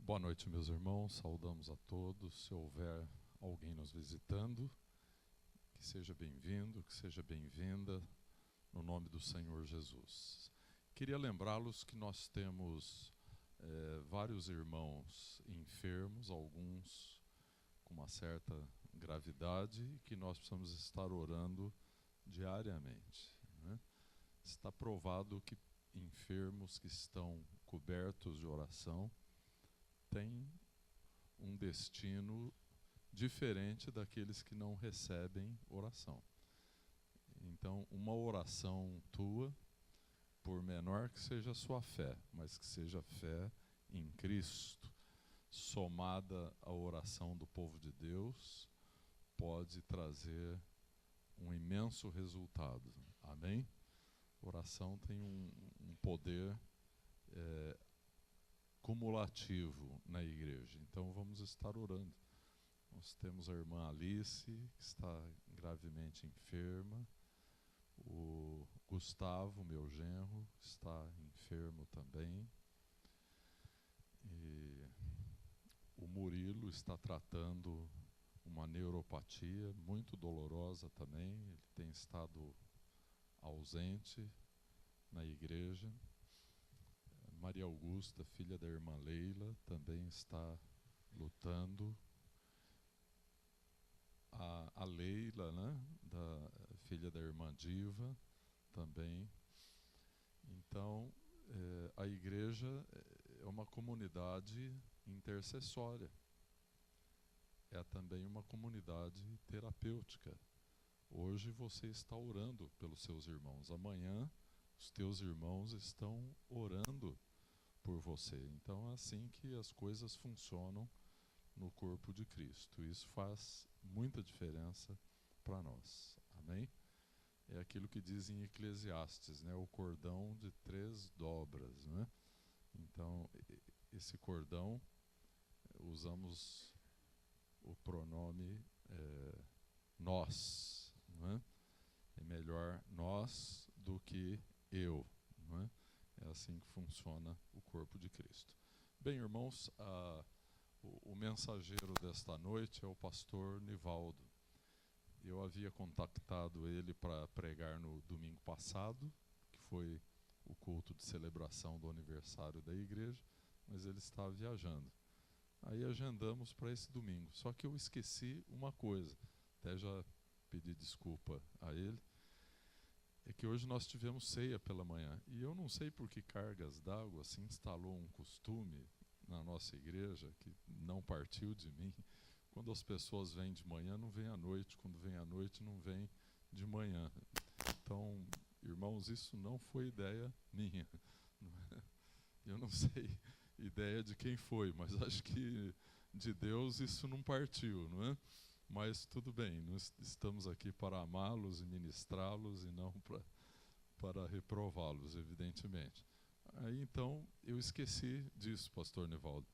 Boa noite, meus irmãos. Saudamos a todos. Se houver alguém nos visitando, que seja bem-vindo, que seja bem-vinda, no nome do Senhor Jesus. Queria lembrá-los que nós temos vários irmãos enfermos, alguns com uma certa gravidade, e que nós precisamos estar orando diariamente, né? Está provado que enfermos que estão cobertos de oração têm um destino diferente daqueles que não recebem oração. Então, uma oração tua, por menor que seja a sua fé, mas que seja fé em Cristo, somada à oração do povo de Deus, pode trazer um imenso resultado. Amém? Oração tem um poder cumulativo na igreja. Então vamos estar orando. Nós temos a irmã Alice, que está gravemente enferma. O Gustavo, meu genro, está enfermo também. E o Murilo está tratando uma neuropatia muito dolorosa também. Ele tem estado ausente na igreja. Maria Augusta, filha da irmã Leila, também está lutando. A Leila, né, filha da irmã Diva, também. Então, a igreja é uma comunidade intercessória. É também uma comunidade terapêutica. Hoje você está orando pelos seus irmãos. Amanhã, os teus irmãos estão orando por você. Então é assim que as coisas funcionam no corpo de Cristo. Isso faz muita diferença para nós. Amém? É aquilo que diz em Eclesiastes, né? O cordão de 3 dobras, né? Então, esse cordão, usamos o pronome nós, não é? É melhor nós do que eu, não é? É assim que funciona o corpo de Cristo. Bem, irmãos, o mensageiro desta noite é o pastor Nivaldo. Eu havia contactado ele para pregar no domingo passado, que foi o culto de celebração do aniversário da igreja, mas ele estava viajando. Aí agendamos para esse domingo, só que eu esqueci uma coisa, até já pedi desculpa a ele, é que hoje nós tivemos ceia pela manhã, e eu não sei por que cargas d'água se instalou um costume na nossa igreja, que não partiu de mim. Quando as pessoas vêm de manhã, não vêm à noite, quando vêm à noite, não vêm de manhã. Então, irmãos, isso não foi ideia minha. Eu não sei ideia de quem foi, mas acho que de Deus isso não partiu, não é? Mas tudo bem, nós estamos aqui para amá-los e ministrá-los e não para reprová-los, evidentemente. Aí então eu esqueci disso, pastor Nivaldo,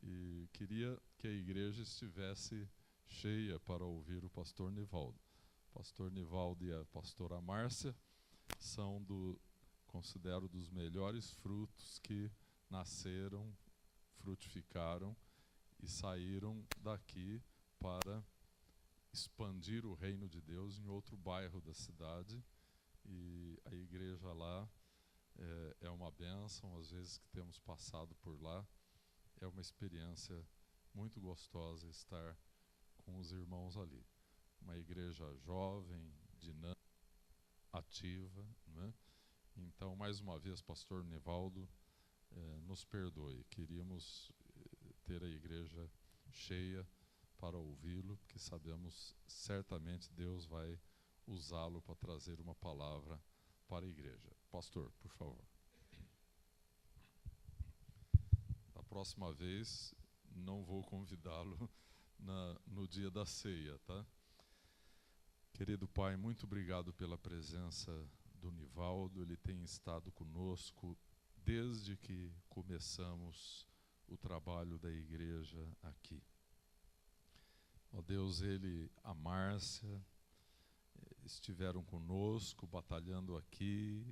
e queria que a igreja estivesse cheia para ouvir o pastor Nivaldo. O pastor Nivaldo e a pastora Márcia considero dos melhores frutos que nasceram, frutificaram e saíram daqui para expandir o reino de Deus em outro bairro da cidade. E a igreja lá é uma bênção. Às vezes que temos passado por lá, é uma experiência muito gostosa estar com os irmãos ali. Uma igreja jovem, dinâmica, ativa, né? Então, mais uma vez, pastor Nivaldo, nos perdoe. Queríamos ter a igreja cheia para ouvi-lo, porque sabemos certamente Deus vai usá-lo para trazer uma palavra para a igreja. Pastor, por favor. Da próxima vez, não vou convidá-lo no dia da ceia, tá? Querido Pai, muito obrigado pela presença do Nivaldo. Ele tem estado conosco desde que começamos o trabalho da igreja aqui. Ó Deus, ele, a Márcia, estiveram conosco, batalhando aqui,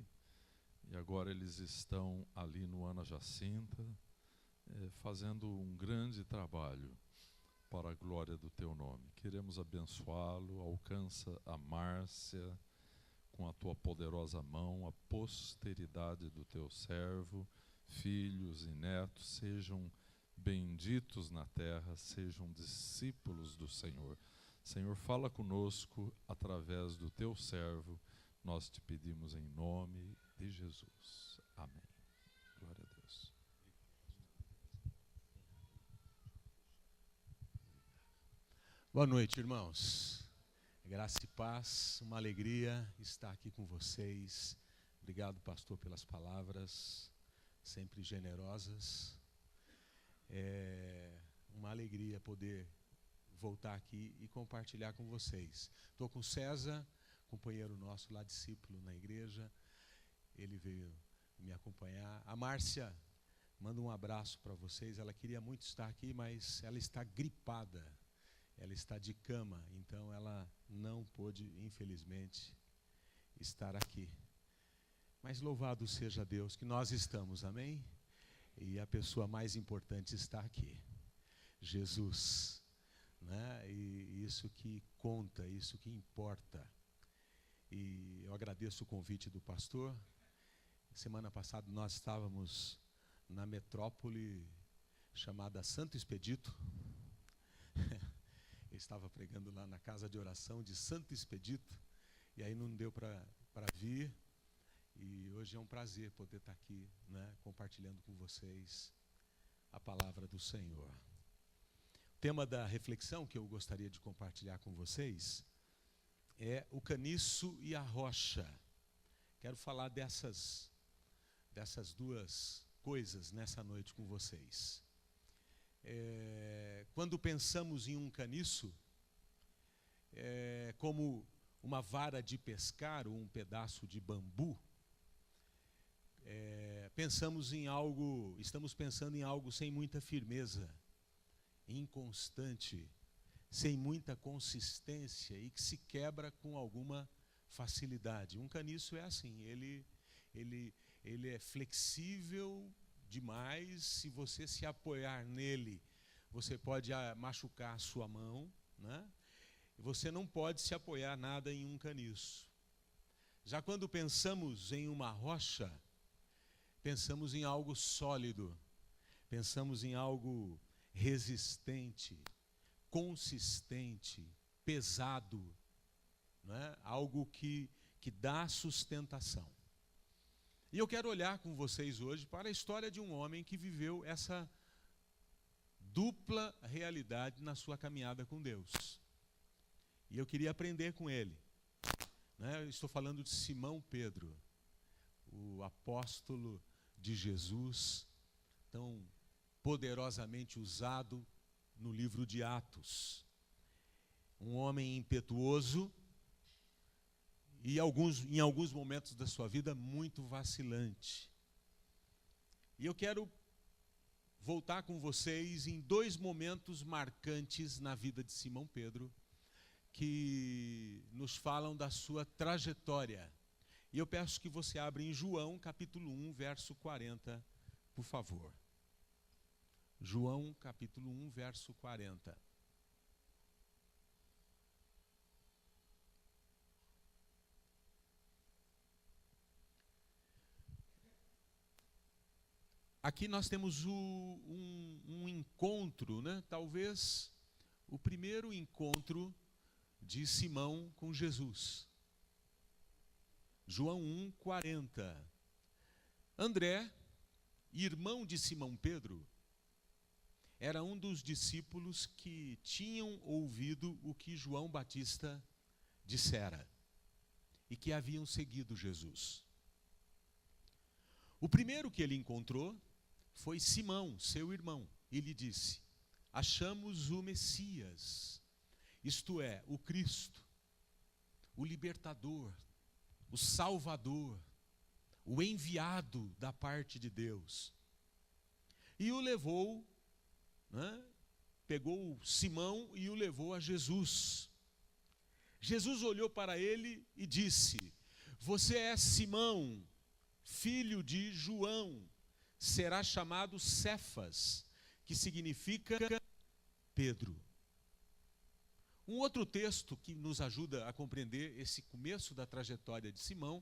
e agora eles estão ali no Ana Jacinta, fazendo um grande trabalho para a glória do teu nome. Queremos abençoá-lo. Alcança a Márcia com a tua poderosa mão, a posteridade do teu servo, filhos e netos, sejam benditos na terra, sejam discípulos do Senhor. Senhor, fala conosco através do teu servo, nós te pedimos em nome de Jesus. Amém. Glória a Deus. Boa noite, irmãos. Graça e paz, uma alegria estar aqui com vocês. Obrigado, pastor, pelas palavras, sempre generosas. É uma alegria poder voltar aqui e compartilhar com vocês. Estou com o César, companheiro nosso lá, discípulo na igreja. Ele veio me acompanhar. A Márcia, manda um abraço para vocês. Ela queria muito estar aqui, mas ela está gripada. Ela está de cama, então ela não pôde, infelizmente, estar aqui. Mas louvado seja Deus que nós estamos, amém? E a pessoa mais importante está aqui, Jesus, né? E isso que conta, isso que importa. E eu agradeço o convite do pastor. Semana passada nós estávamos na metrópole chamada Santo Expedito. Eu estava pregando lá na casa de oração de Santo Expedito, e aí não deu para vir, e hoje é um prazer poder estar aqui, né, compartilhando com vocês a palavra do Senhor. O tema da reflexão que eu gostaria de compartilhar com vocês é o caniço e a rocha. Quero falar dessas duas coisas nessa noite com vocês. Quando pensamos em um caniço, como uma vara de pescar ou um pedaço de bambu, estamos pensando em algo sem muita firmeza, inconstante, sem muita consistência e que se quebra com alguma facilidade. Um caniço é assim, ele é flexível demais. Se você se apoiar nele, você pode machucar a sua mão, né? Você não pode se apoiar nada em um caniço. Já quando pensamos em uma rocha, pensamos em algo sólido, pensamos em algo resistente, consistente, pesado, né? Algo que dá sustentação. E eu quero olhar com vocês hoje para a história de um homem que viveu essa dupla realidade na sua caminhada com Deus. E eu queria aprender com ele, né? Eu estou falando de Simão Pedro, o apóstolo de Jesus, tão poderosamente usado no livro de Atos. Um homem impetuoso e em alguns momentos da sua vida muito vacilante. E eu quero voltar com vocês em dois momentos marcantes na vida de Simão Pedro, que nos falam da sua trajetória. E eu peço que você abra em João, capítulo 1, verso 40, por favor. João, capítulo 1, verso 40. Aqui nós temos um encontro, né? Talvez o primeiro encontro de Simão com Jesus. João 1, 40. André, irmão de Simão Pedro, era um dos discípulos que tinham ouvido o que João Batista dissera e que haviam seguido Jesus. O primeiro que ele encontrou foi Simão, seu irmão, e lhe disse: achamos o Messias, isto é, o Cristo, o libertador, o Salvador, o enviado da parte de Deus. E o levou, né? Pegou Simão e o levou a Jesus. Jesus olhou para ele e disse: você é Simão, filho de João. será chamado Cefas, que significa Pedro. Um outro texto que nos ajuda a compreender esse começo da trajetória de Simão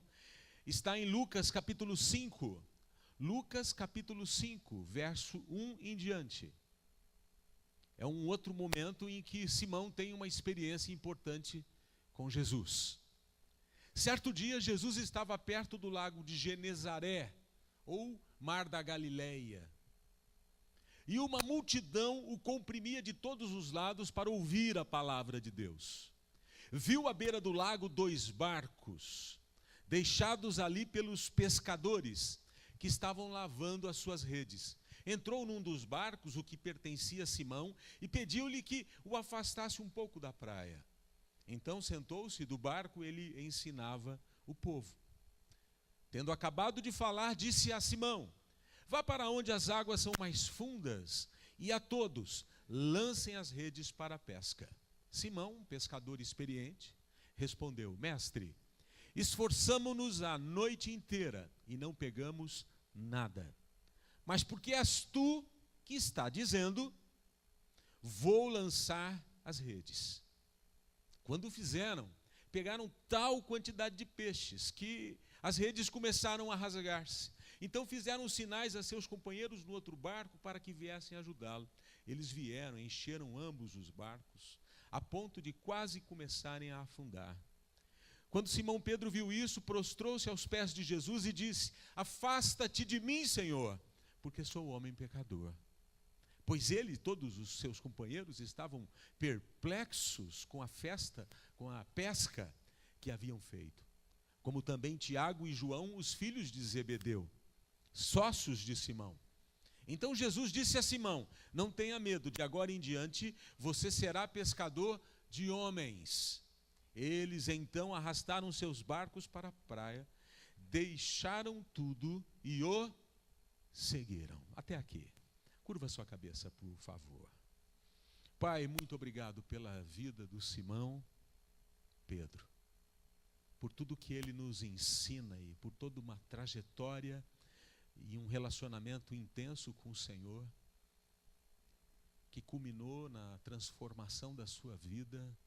está em Lucas capítulo 5. Lucas capítulo 5, verso 1 em diante. É um outro momento em que Simão tem uma experiência importante com Jesus. Certo dia, Jesus estava perto do lago de Genezaré, ou Mar da Galileia. E uma multidão o comprimia de todos os lados para ouvir a palavra de Deus. Viu à beira do lago 2 barcos, deixados ali pelos pescadores, que estavam lavando as suas redes. Entrou num dos barcos, o que pertencia a Simão, e pediu-lhe que o afastasse um pouco da praia. Então sentou-se do barco, ele ensinava o povo. Tendo acabado de falar, disse a Simão: vá para onde as águas são mais fundas, e a todos lancem as redes para a pesca. Simão, um pescador experiente, respondeu: mestre, esforçamo-nos a noite inteira e não pegamos nada. Mas porque és tu que está dizendo, vou lançar as redes. Quando o fizeram, pegaram tal quantidade de peixes que as redes começaram a rasgar-se. Então fizeram sinais a seus companheiros no outro barco para que viessem ajudá-lo. Eles vieram, encheram ambos os barcos, a ponto de quase começarem a afundar. Quando Simão Pedro viu isso, prostrou-se aos pés de Jesus e disse: afasta-te de mim, Senhor, porque sou homem pecador. Pois ele e todos os seus companheiros estavam perplexos com a pesca que haviam feito. Como também Tiago e João, os filhos de Zebedeu, sócios de Simão. Então Jesus disse a Simão: não tenha medo, de agora em diante você será pescador de homens. Eles então arrastaram seus barcos para a praia, deixaram tudo e o seguiram. Até aqui. Curva sua cabeça, por favor. Pai, muito obrigado pela vida do Simão Pedro, por tudo que ele nos ensina e por toda uma trajetória e um relacionamento intenso com o Senhor, que culminou na transformação da sua vida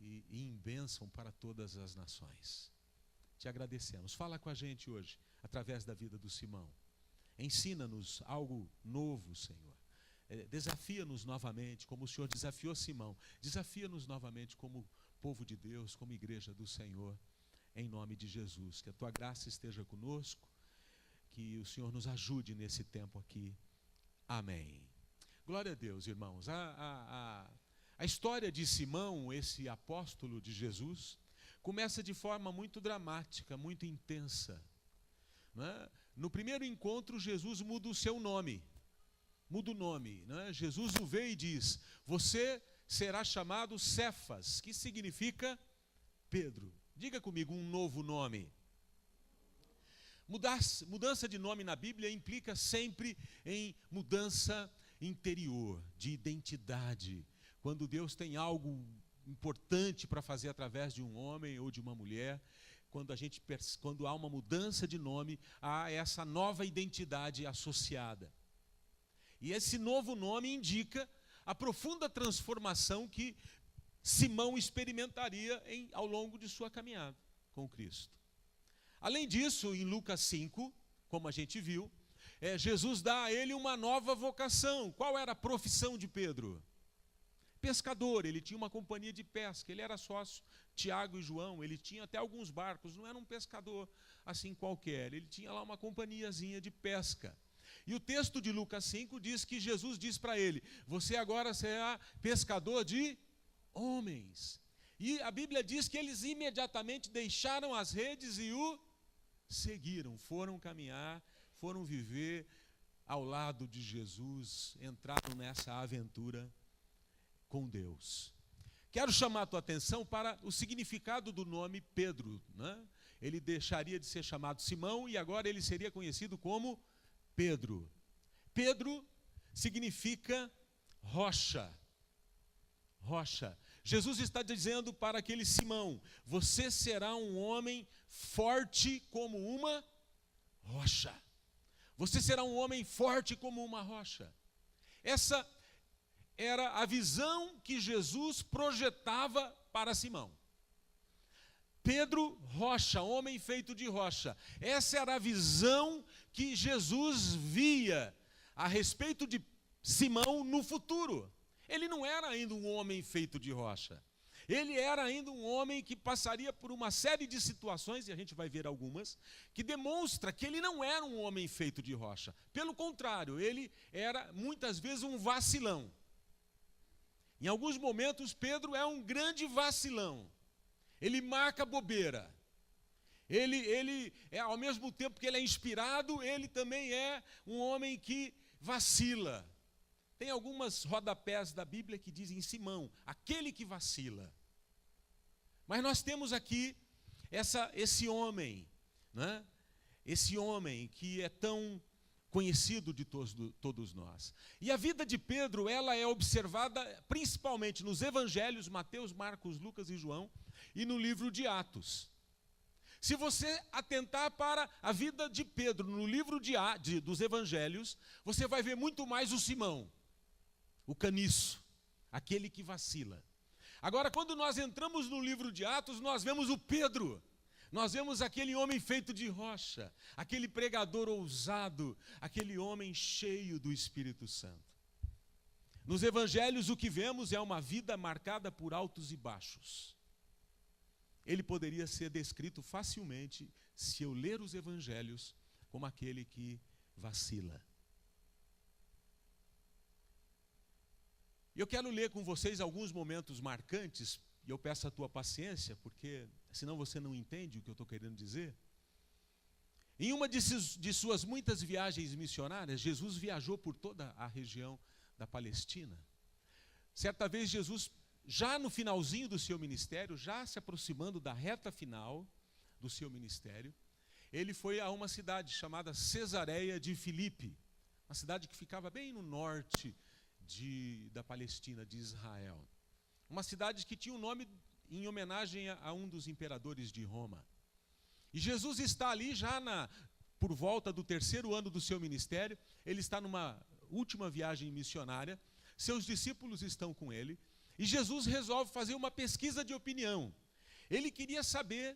e em bênção para todas as nações. Te agradecemos. Fala com a gente hoje, através da vida do Simão. Ensina-nos algo novo, Senhor. Desafia-nos novamente, como o Senhor desafiou Simão. Desafia-nos novamente como povo de Deus, como igreja do Senhor, em nome de Jesus. Que a tua graça esteja conosco, que o Senhor nos ajude nesse tempo aqui. Amém. Glória a Deus, irmãos. A história de Simão, esse apóstolo de Jesus, começa de forma muito dramática, muito intensa. Não é? No primeiro encontro, Jesus muda o seu nome. Muda o nome. Não é? Jesus o vê e diz: você será chamado Cefas, que significa Pedro. Diga comigo um novo nome. Mudança de nome na Bíblia implica sempre em mudança interior, de identidade. Quando Deus tem algo importante para fazer através de um homem ou de uma mulher, quando há uma mudança de nome, há essa nova identidade associada. E esse novo nome indica a profunda transformação que Simão experimentaria ao longo de sua caminhada com Cristo. Além disso, em Lucas 5, como a gente viu, Jesus dá a ele uma nova vocação. Qual era a profissão de Pedro? Pescador. Ele tinha uma companhia de pesca, ele era sócio, Tiago e João, ele tinha até alguns barcos, não era um pescador assim qualquer, ele tinha lá uma companhiazinha de pesca. E o texto de Lucas 5 diz que Jesus diz para ele: você agora será pescador de homens. E a Bíblia diz que eles imediatamente deixaram as redes e o seguiram, foram caminhar, foram viver ao lado de Jesus, entraram nessa aventura com Deus. Quero chamar a tua atenção para o significado do nome Pedro, né? Ele deixaria de ser chamado Simão e agora ele seria conhecido como Pedro. Pedro significa rocha. Rocha. Jesus está dizendo para aquele Simão: você será um homem forte como uma rocha. Você será um homem forte como uma rocha. Essa era a visão que Jesus projetava para Simão. Pedro, rocha, homem feito de rocha. Essa era a visão que Jesus via a respeito de Simão no futuro. Ele não era ainda um homem feito de rocha. Ele era ainda um homem que passaria por uma série de situações, e a gente vai ver algumas, que demonstra que ele não era um homem feito de rocha. Pelo contrário, ele era muitas vezes um vacilão. Em alguns momentos, Pedro é um grande vacilão. Ele marca bobeira. Ele é, ao mesmo tempo que ele é inspirado, ele também é um homem que vacila. Tem algumas rodapés da Bíblia que dizem Simão, aquele que vacila. Mas nós temos aqui esse homem, né? Esse homem que é tão conhecido de todos nós. E a vida de Pedro, ela é observada principalmente nos evangelhos, Mateus, Marcos, Lucas e João, e no livro de Atos. Se você atentar para a vida de Pedro no livro dos evangelhos, você vai ver muito mais o Simão, o caniço, aquele que vacila. Agora, quando nós entramos no livro de Atos, nós vemos o Pedro. Nós vemos aquele homem feito de rocha, aquele pregador ousado, aquele homem cheio do Espírito Santo. Nos evangelhos o que vemos é uma vida marcada por altos e baixos. Ele poderia ser descrito facilmente, se eu ler os evangelhos, como aquele que vacila. Eu quero ler com vocês alguns momentos marcantes, e eu peço a tua paciência, porque senão você não entende o que eu estou querendo dizer. Em uma de suas muitas viagens missionárias, Jesus viajou por toda a região da Palestina. Certa vez Jesus, já no finalzinho do seu ministério, já se aproximando da reta final do seu ministério, ele foi a uma cidade chamada Cesareia de Filipe, uma cidade que ficava bem no norte da Palestina, de Israel. Uma cidade que tinha um nome em homenagem a um dos imperadores de Roma. E Jesus está ali já por volta do 3º ano do seu ministério, ele está numa última viagem missionária, seus discípulos estão com ele, e Jesus resolve fazer uma pesquisa de opinião. Ele queria saber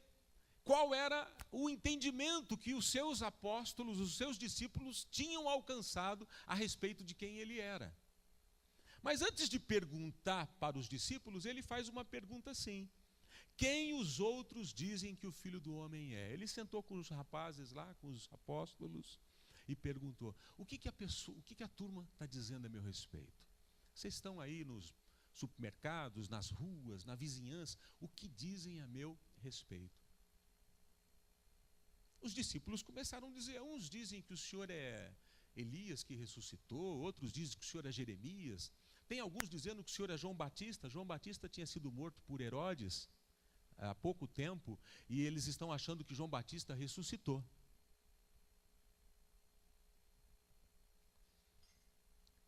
qual era o entendimento que os seus apóstolos, os seus discípulos tinham alcançado a respeito de quem ele era. Mas antes de perguntar para os discípulos, ele faz uma pergunta assim: quem os outros dizem que o Filho do Homem é? Ele sentou com os rapazes lá, com os apóstolos, e perguntou: o que a turma está dizendo a meu respeito? Vocês estão aí nos supermercados, nas ruas, na vizinhança, o que dizem a meu respeito? Os discípulos começaram a dizer, uns dizem que o Senhor é Elias que ressuscitou, outros dizem que o Senhor é Jeremias, tem alguns dizendo que o Senhor é João Batista. João Batista tinha sido morto por Herodes há pouco tempo, e eles estão achando que João Batista ressuscitou.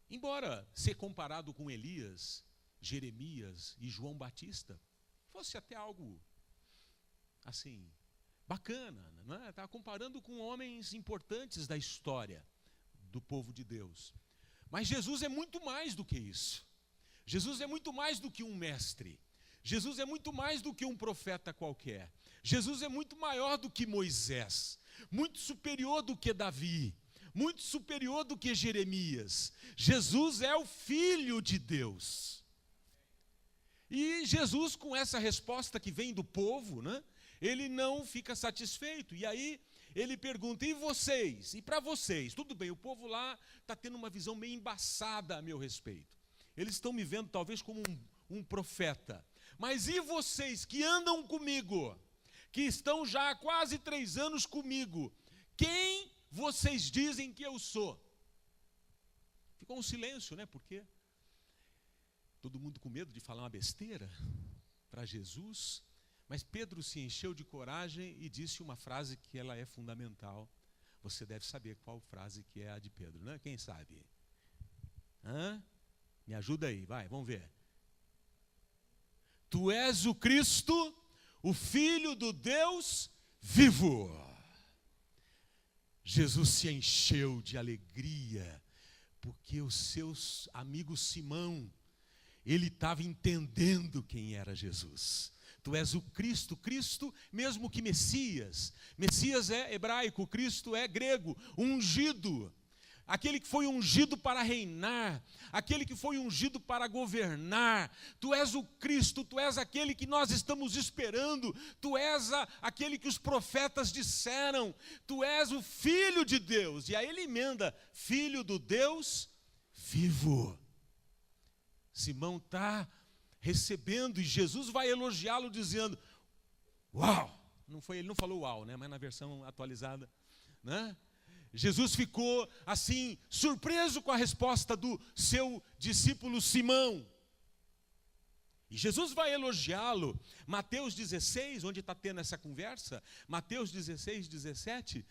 Embora ser comparado com Elias, Jeremias e João Batista fosse até algo assim bacana, né? Está comparando com homens importantes da história do povo de Deus. Mas Jesus é muito mais do que isso. Jesus é muito mais do que um mestre. Jesus é muito mais do que um profeta qualquer. Jesus é muito maior do que Moisés, muito superior do que Davi, muito superior do que Jeremias. Jesus é o Filho de Deus. E Jesus, com essa resposta que vem do povo, né, ele não fica satisfeito. E aí ele pergunta, e vocês? E para vocês? Tudo bem, o povo lá está tendo uma visão meio embaçada a meu respeito. Eles estão me vendo talvez como um profeta. Mas e vocês que andam comigo, que estão já há quase 3 anos comigo, quem vocês dizem que eu sou? Ficou um silêncio, né? Porque todo mundo com medo de falar uma besteira para Jesus. Mas Pedro se encheu de coragem e disse uma frase que ela é fundamental. Você deve saber qual frase que é a de Pedro, né? Quem sabe? Me ajuda aí, vai, vamos ver. Tu és o Cristo, o Filho do Deus vivo. Jesus se encheu de alegria, porque o seu amigo Simão, ele estava entendendo quem era Jesus. Tu és o Cristo, Cristo mesmo que Messias. Messias é hebraico, Cristo é grego, ungido. Aquele que foi ungido para reinar, aquele que foi ungido para governar. Tu és o Cristo, tu és aquele que nós estamos esperando, tu és aquele que os profetas disseram, tu és o Filho de Deus. E aí ele emenda, Filho do Deus vivo. Simão está recebendo e Jesus vai elogiá-lo dizendo, uau! Ele não falou uau, né? Mas na versão atualizada, né? Jesus ficou assim, surpreso com a resposta do seu discípulo Simão. E Jesus vai elogiá-lo. Mateus 16, onde está tendo essa conversa, Mateus 16, 17,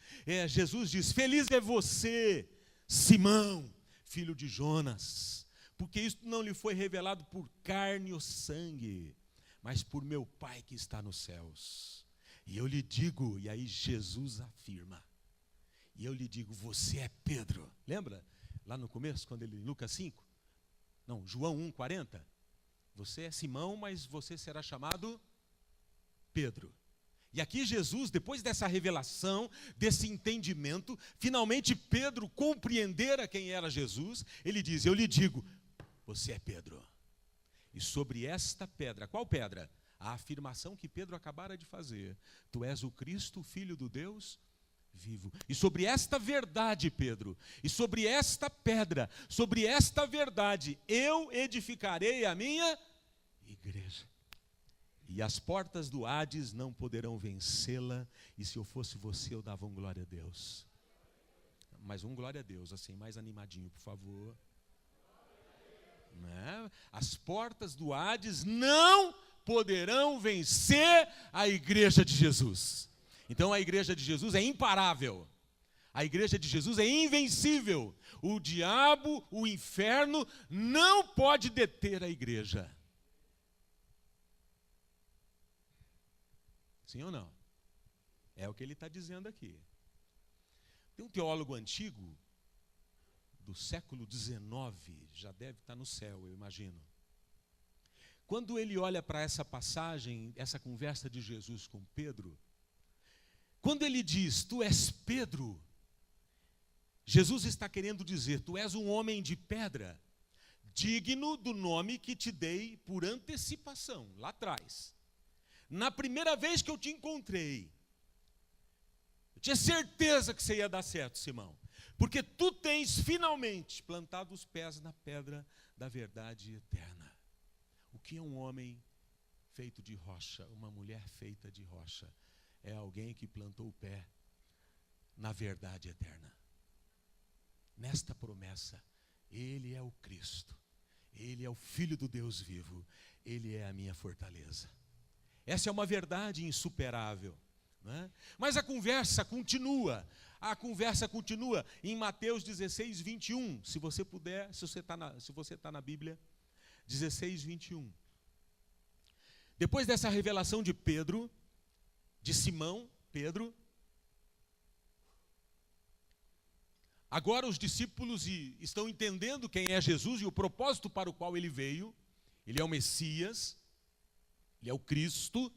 Jesus diz, feliz é você, Simão, filho de Jonas, porque isso não lhe foi revelado por carne ou sangue, mas por meu Pai que está nos céus. E eu lhe digo, e aí Jesus afirma, e eu lhe digo, você é Pedro. Lembra? Lá no começo, quando ele, Lucas 5? Não, João 1,40. Você é Simão, mas você será chamado Pedro. E aqui Jesus, depois dessa revelação, desse entendimento, finalmente Pedro compreendera quem era Jesus, ele diz, eu lhe digo, você é Pedro. E sobre esta pedra, qual pedra? A afirmação que Pedro acabara de fazer. Tu és o Cristo, o Filho do Deus vivo. E sobre esta verdade, Pedro, e sobre esta pedra, sobre esta verdade, eu edificarei a minha igreja. E as portas do Hades não poderão vencê-la. E se eu fosse você, eu dava um glória a Deus. Mais um glória a Deus, assim, mais animadinho, por favor. Né? As portas do Hades não poderão vencer a igreja de Jesus. Então a igreja de Jesus é imparável. A igreja de Jesus é invencível. O diabo, o inferno, não pode deter a igreja. Sim ou não? É o que ele está dizendo aqui. Tem um teólogo antigo, do século XIX, já deve estar no céu, eu imagino. Quando ele olha para essa passagem, essa conversa de Jesus com Pedro, quando ele diz, tu és Pedro, Jesus está querendo dizer, tu és um homem de pedra, digno do nome que te dei por antecipação, lá atrás. Na primeira vez que eu te encontrei, eu tinha certeza que você ia dar certo, Simão, porque tu tens finalmente plantado os pés na pedra da verdade eterna. O que é um homem feito de rocha, uma mulher feita de rocha? É alguém que plantou o pé na verdade eterna. Nesta promessa, Ele é o Cristo, Ele é o Filho do Deus vivo, Ele é a minha fortaleza. Essa é uma verdade insuperável, né? Mas a conversa continua em Mateus 16, 21, se você puder, se você está na Bíblia, 16, 21. Depois dessa revelação de Pedro, de Simão, Pedro, agora os discípulos estão entendendo quem é Jesus e o propósito para o qual ele veio. Ele é o Messias, ele é o Cristo.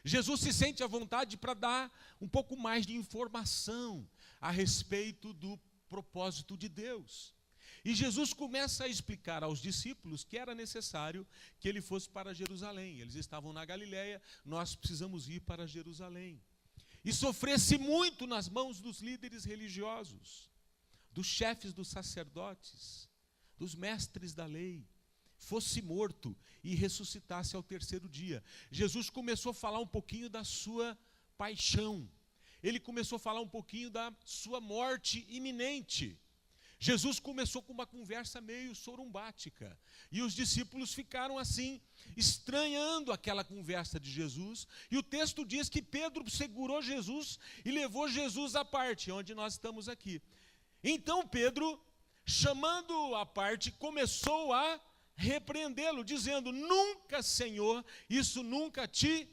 Jesus se sente à vontade para dar um pouco mais de informação a respeito do propósito de Deus. E Jesus começa a explicar aos discípulos que era necessário que ele fosse para Jerusalém. Eles estavam na Galileia, nós precisamos ir para Jerusalém. E sofresse muito nas mãos dos líderes religiosos, dos chefes dos sacerdotes, dos mestres da lei, fosse morto e ressuscitasse ao terceiro dia. Jesus começou a falar um pouquinho da sua paixão. Ele começou a falar um pouquinho da sua morte iminente. Jesus começou com uma conversa meio sorumbática, e os discípulos ficaram assim, estranhando aquela conversa de Jesus, e o texto diz que Pedro segurou Jesus e levou Jesus à parte, onde nós estamos aqui. Então Pedro, chamando-o à parte, começou a repreendê-lo, dizendo, nunca, Senhor, isso nunca te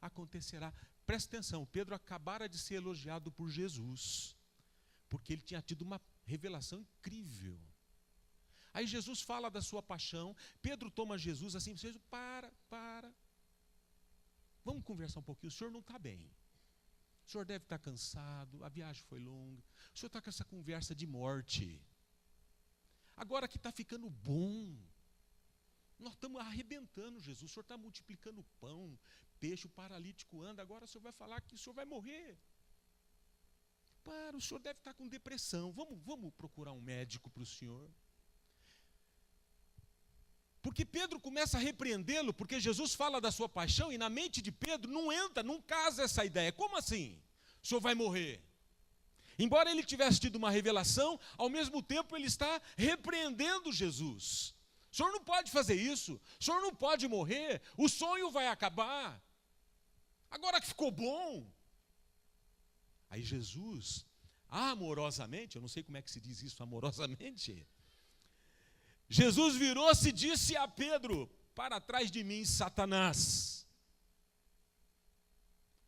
acontecerá. Presta atenção, Pedro acabara de ser elogiado por Jesus. porque ele tinha tido uma revelação incrível. Aí Jesus fala da sua paixão, Pedro toma Jesus assim, para. Vamos conversar um pouquinho, o senhor não está bem. O senhor deve estar cansado, a viagem foi longa, o senhor está com essa conversa de morte. Agora que está ficando bom, nós estamos arrebentando, Jesus, o senhor está multiplicando pão, peixe, o paralítico anda, agora o senhor vai falar que o senhor vai morrer. O senhor deve estar com depressão, vamos procurar um médico para o senhor. Porque Pedro começa a repreendê-lo, porque Jesus fala da sua paixão, e na mente de Pedro não casa essa ideia. Como assim? O senhor vai morrer? Embora ele tivesse tido uma revelação, ao mesmo tempo ele está repreendendo Jesus. O senhor não pode fazer isso, o senhor não pode morrer, o sonho vai acabar. Agora que ficou bom. Aí Jesus, amorosamente, eu não sei como é que se diz isso amorosamente, Jesus virou-se e disse a Pedro: para trás de mim, Satanás.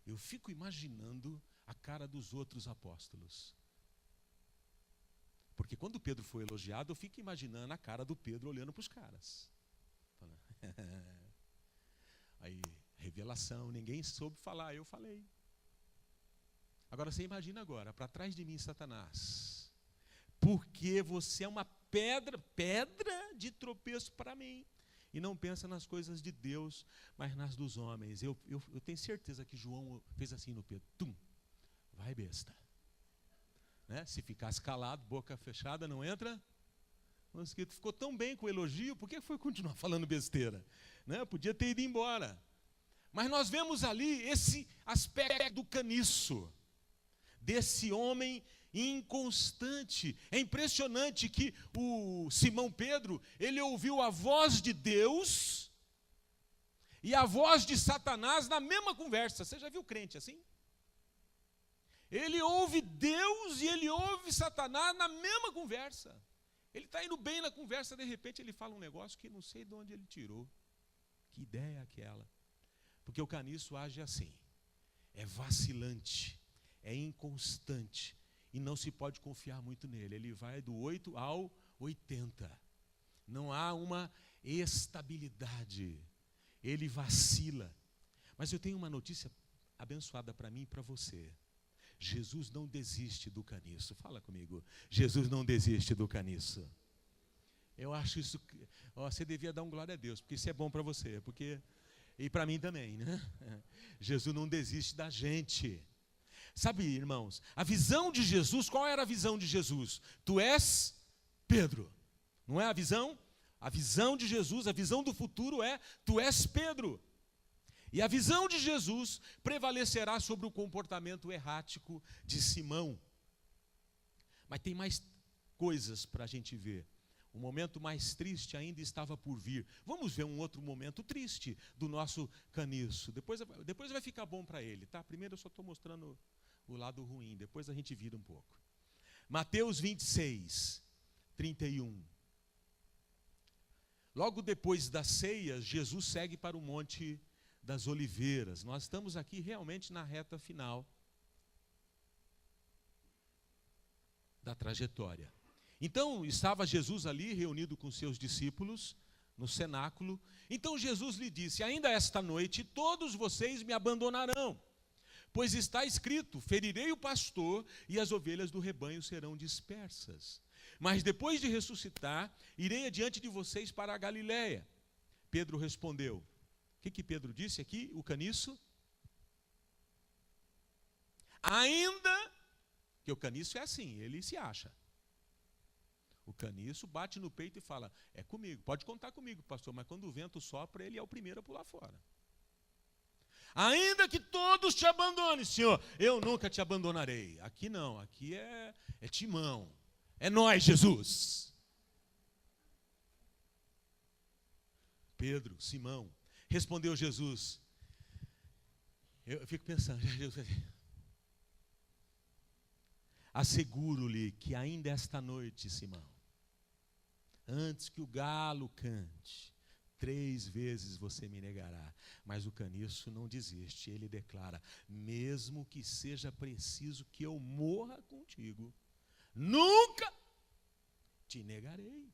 Eu fico imaginando a cara dos outros apóstolos. Porque quando Pedro foi elogiado, eu fico imaginando a cara do Pedro olhando para os caras. Aí, revelação, ninguém soube falar, eu falei. Agora você imagina agora, para trás de mim, Satanás, porque você é uma pedra de tropeço para mim, e não pensa nas coisas de Deus, mas nas dos homens. Eu tenho certeza que João fez assim no Pedro, vai besta. Né? Se ficasse calado, boca fechada, não entra mosquito. Ficou tão bem com o elogio, por que foi continuar falando besteira? Né? Podia ter ido embora. Mas nós vemos ali esse aspecto do caniço, desse homem inconstante. É impressionante que o Simão Pedro, ele ouviu a voz de Deus e a voz de Satanás na mesma conversa. Você já viu crente assim? Ele ouve Deus e ele ouve Satanás na mesma conversa. Ele está indo bem na conversa, de repente ele fala um negócio que não sei de onde ele tirou. Que ideia é aquela? Porque o caniço age assim, é vacilante, é inconstante, e não se pode confiar muito nele. Ele vai do 8 ao 80. Não há uma estabilidade. Ele vacila. Mas eu tenho uma notícia abençoada para mim e para você. Jesus não desiste do caniço. Fala comigo. Jesus não desiste do caniço. Eu acho isso... você devia dar um glória a Deus, porque isso é bom para você. E para mim também, né? Jesus não desiste da gente. Sabe, irmãos, a visão de Jesus, qual era a visão de Jesus? Tu és Pedro. Não é a visão? A visão de Jesus, a visão do futuro é: tu és Pedro. E a visão de Jesus prevalecerá sobre o comportamento errático de Simão. Mas tem mais coisas para a gente ver. O momento mais triste ainda estava por vir. Vamos ver um outro momento triste do nosso caniço. Depois vai ficar bom para ele, tá? Primeiro eu só estou mostrando o lado ruim, depois a gente vira um pouco. Mateus 26, 31. Logo depois da ceia, Jesus segue para o Monte das Oliveiras. Nós estamos aqui realmente na reta final da trajetória. Então, estava Jesus ali, reunido com seus discípulos, no cenáculo. Então, Jesus lhe disse: ainda esta noite, todos vocês me abandonarão, pois está escrito: ferirei o pastor e as ovelhas do rebanho serão dispersas. Mas depois de ressuscitar, irei adiante de vocês para a Galiléia. Pedro respondeu. O que Pedro disse aqui? O caniço? Ainda, que o caniço é assim, ele se acha. O caniço bate no peito e fala: é comigo, pode contar comigo, pastor, mas quando o vento sopra, ele é o primeiro a pular fora. Ainda que todos te abandonem, Senhor, eu nunca te abandonarei. Aqui não, aqui é timão. É nós, Jesus. Pedro, Simão, respondeu Jesus. Eu fico pensando, Jesus, asseguro-lhe que ainda esta noite, Simão, antes que o galo cante, 3 vezes você me negará. Mas o caniço não desiste, ele declara: mesmo que seja preciso que eu morra contigo, nunca te negarei.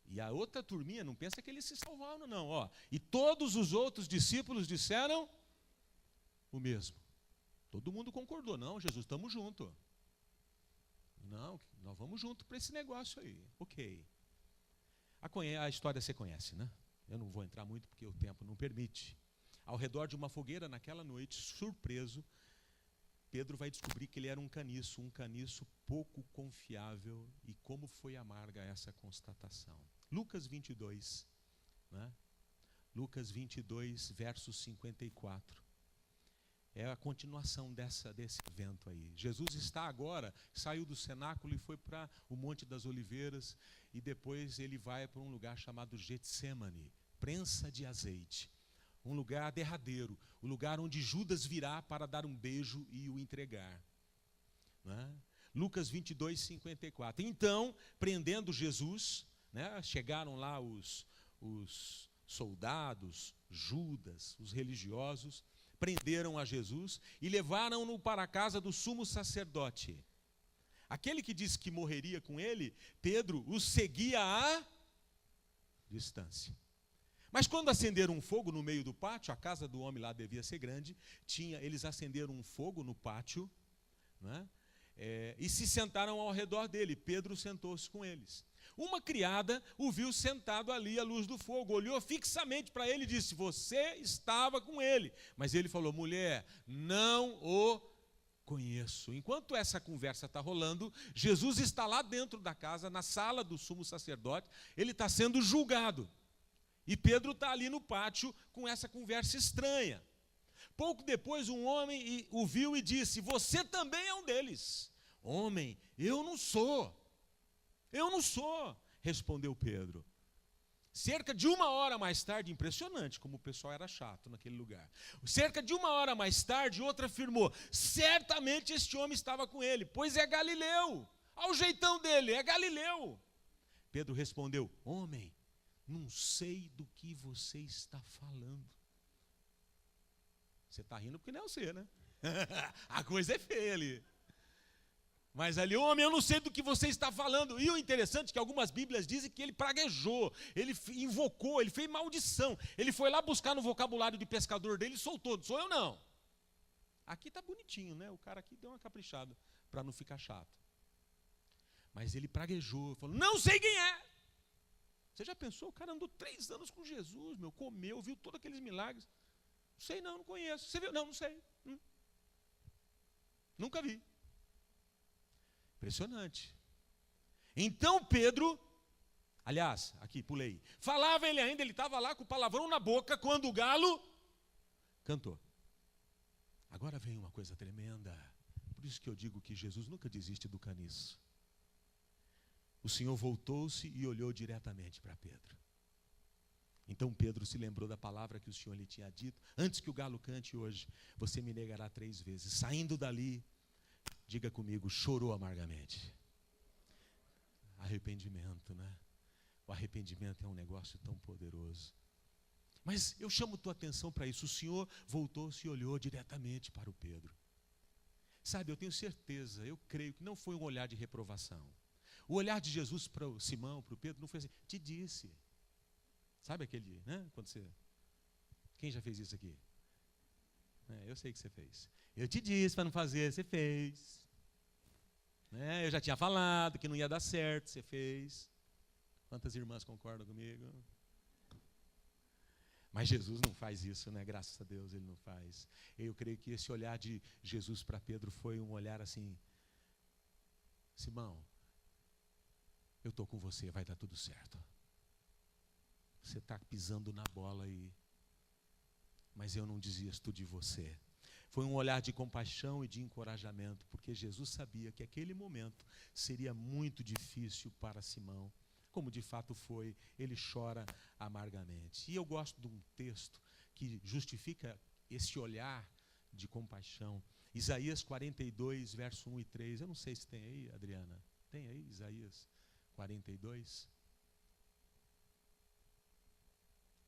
E a outra turminha, não pensa que eles se salvaram, não. Ó. E todos os outros discípulos disseram o mesmo. Todo mundo concordou. Não, Jesus, estamos juntos. Não, nós vamos juntos para esse negócio aí. Ok. A história você conhece, né? Eu não vou entrar muito porque o tempo não permite. Ao redor de uma fogueira, naquela noite, surpreso, Pedro vai descobrir que ele era um caniço pouco confiável, e como foi amarga essa constatação. Lucas 22, né? Lucas 22, verso 54. É a continuação desse evento aí. Jesus está agora, saiu do cenáculo e foi para o Monte das Oliveiras, e depois ele vai para um lugar chamado Getsêmani, prensa de azeite. Um lugar derradeiro, o lugar onde Judas virá para dar um beijo e o entregar. Né? Lucas 22, 54. Então, prendendo Jesus, né, chegaram lá os soldados, Judas, os religiosos, prenderam a Jesus e levaram-no para a casa do sumo sacerdote. Aquele que disse que morreria com ele, Pedro, o seguia à distância. Mas quando acenderam um fogo no meio do pátio, a casa do homem lá devia ser grande, eles acenderam um fogo no pátio, né, e se sentaram ao redor dele. Pedro sentou-se com eles. Uma criada o viu sentado ali à luz do fogo, olhou fixamente para ele e disse: você estava com ele. Mas ele falou: mulher, não o conheço. Enquanto essa conversa está rolando, Jesus está lá dentro da casa, na sala do sumo sacerdote, ele está sendo julgado. E Pedro está ali no pátio com essa conversa estranha. Pouco depois, um homem o viu e disse: você também é um deles. Homem, eu não sou. Eu não sou, respondeu Pedro. Cerca de 1 hora mais tarde, impressionante como o pessoal era chato naquele lugar. Cerca de 1 hora mais tarde, outra afirmou: certamente este homem estava com ele, pois é Galileu. Ao jeitão dele, é Galileu. Pedro respondeu: homem, não sei do que você está falando. Você está rindo porque não é você, né? A coisa é feia ali. Mas ali, homem, eu não sei do que você está falando. E o interessante é que algumas bíblias dizem que ele praguejou, ele invocou, ele fez maldição. Ele foi lá buscar no vocabulário de pescador dele e soltou: não sou eu não. Aqui está bonitinho, né? O cara aqui deu uma caprichada para não ficar chato. Mas ele praguejou, falou: não sei quem é. Você já pensou? O cara andou 3 anos com Jesus, comeu, viu todos aqueles milagres. Não sei não, não conheço. Você viu? Não, não sei. Nunca vi. Impressionante. Então Pedro, aliás, aqui, pulei. Falava ele ainda, ele estava lá com o palavrão na boca quando o galo cantou. Agora vem uma coisa tremenda. Por isso que eu digo que Jesus nunca desiste do caniço. O Senhor voltou-se e olhou diretamente para Pedro. Então Pedro se lembrou da palavra que o Senhor lhe tinha dito: antes que o galo cante hoje, você me negará 3 vezes. Saindo dali, diga comigo, chorou amargamente. Arrependimento, né? O arrependimento é um negócio tão poderoso. Mas eu chamo tua atenção para isso. O Senhor voltou-se e olhou diretamente para o Pedro. Sabe, eu tenho certeza, eu creio que não foi um olhar de reprovação. O olhar de Jesus para o Simão, para o Pedro, não foi assim: te disse. Sabe aquele, né? Quando você... Quem já fez isso aqui? Eu sei que você fez. Eu te disse para não fazer, você fez. Eu já tinha falado que não ia dar certo, você fez. Quantas irmãs concordam comigo? Mas Jesus não faz isso, né? Graças a Deus ele não faz. Eu creio que esse olhar de Jesus para Pedro foi um olhar assim: Simão, eu estou com você, vai dar tudo certo. Você está pisando na bola aí, mas eu não desisto de você. Foi um olhar de compaixão e de encorajamento, porque Jesus sabia que aquele momento seria muito difícil para Simão, como de fato foi. Ele chora amargamente. E eu gosto de um texto que justifica esse olhar de compaixão. Isaías 42, verso 1 e 3. Eu não sei se tem aí, Adriana. Tem aí, Isaías 42?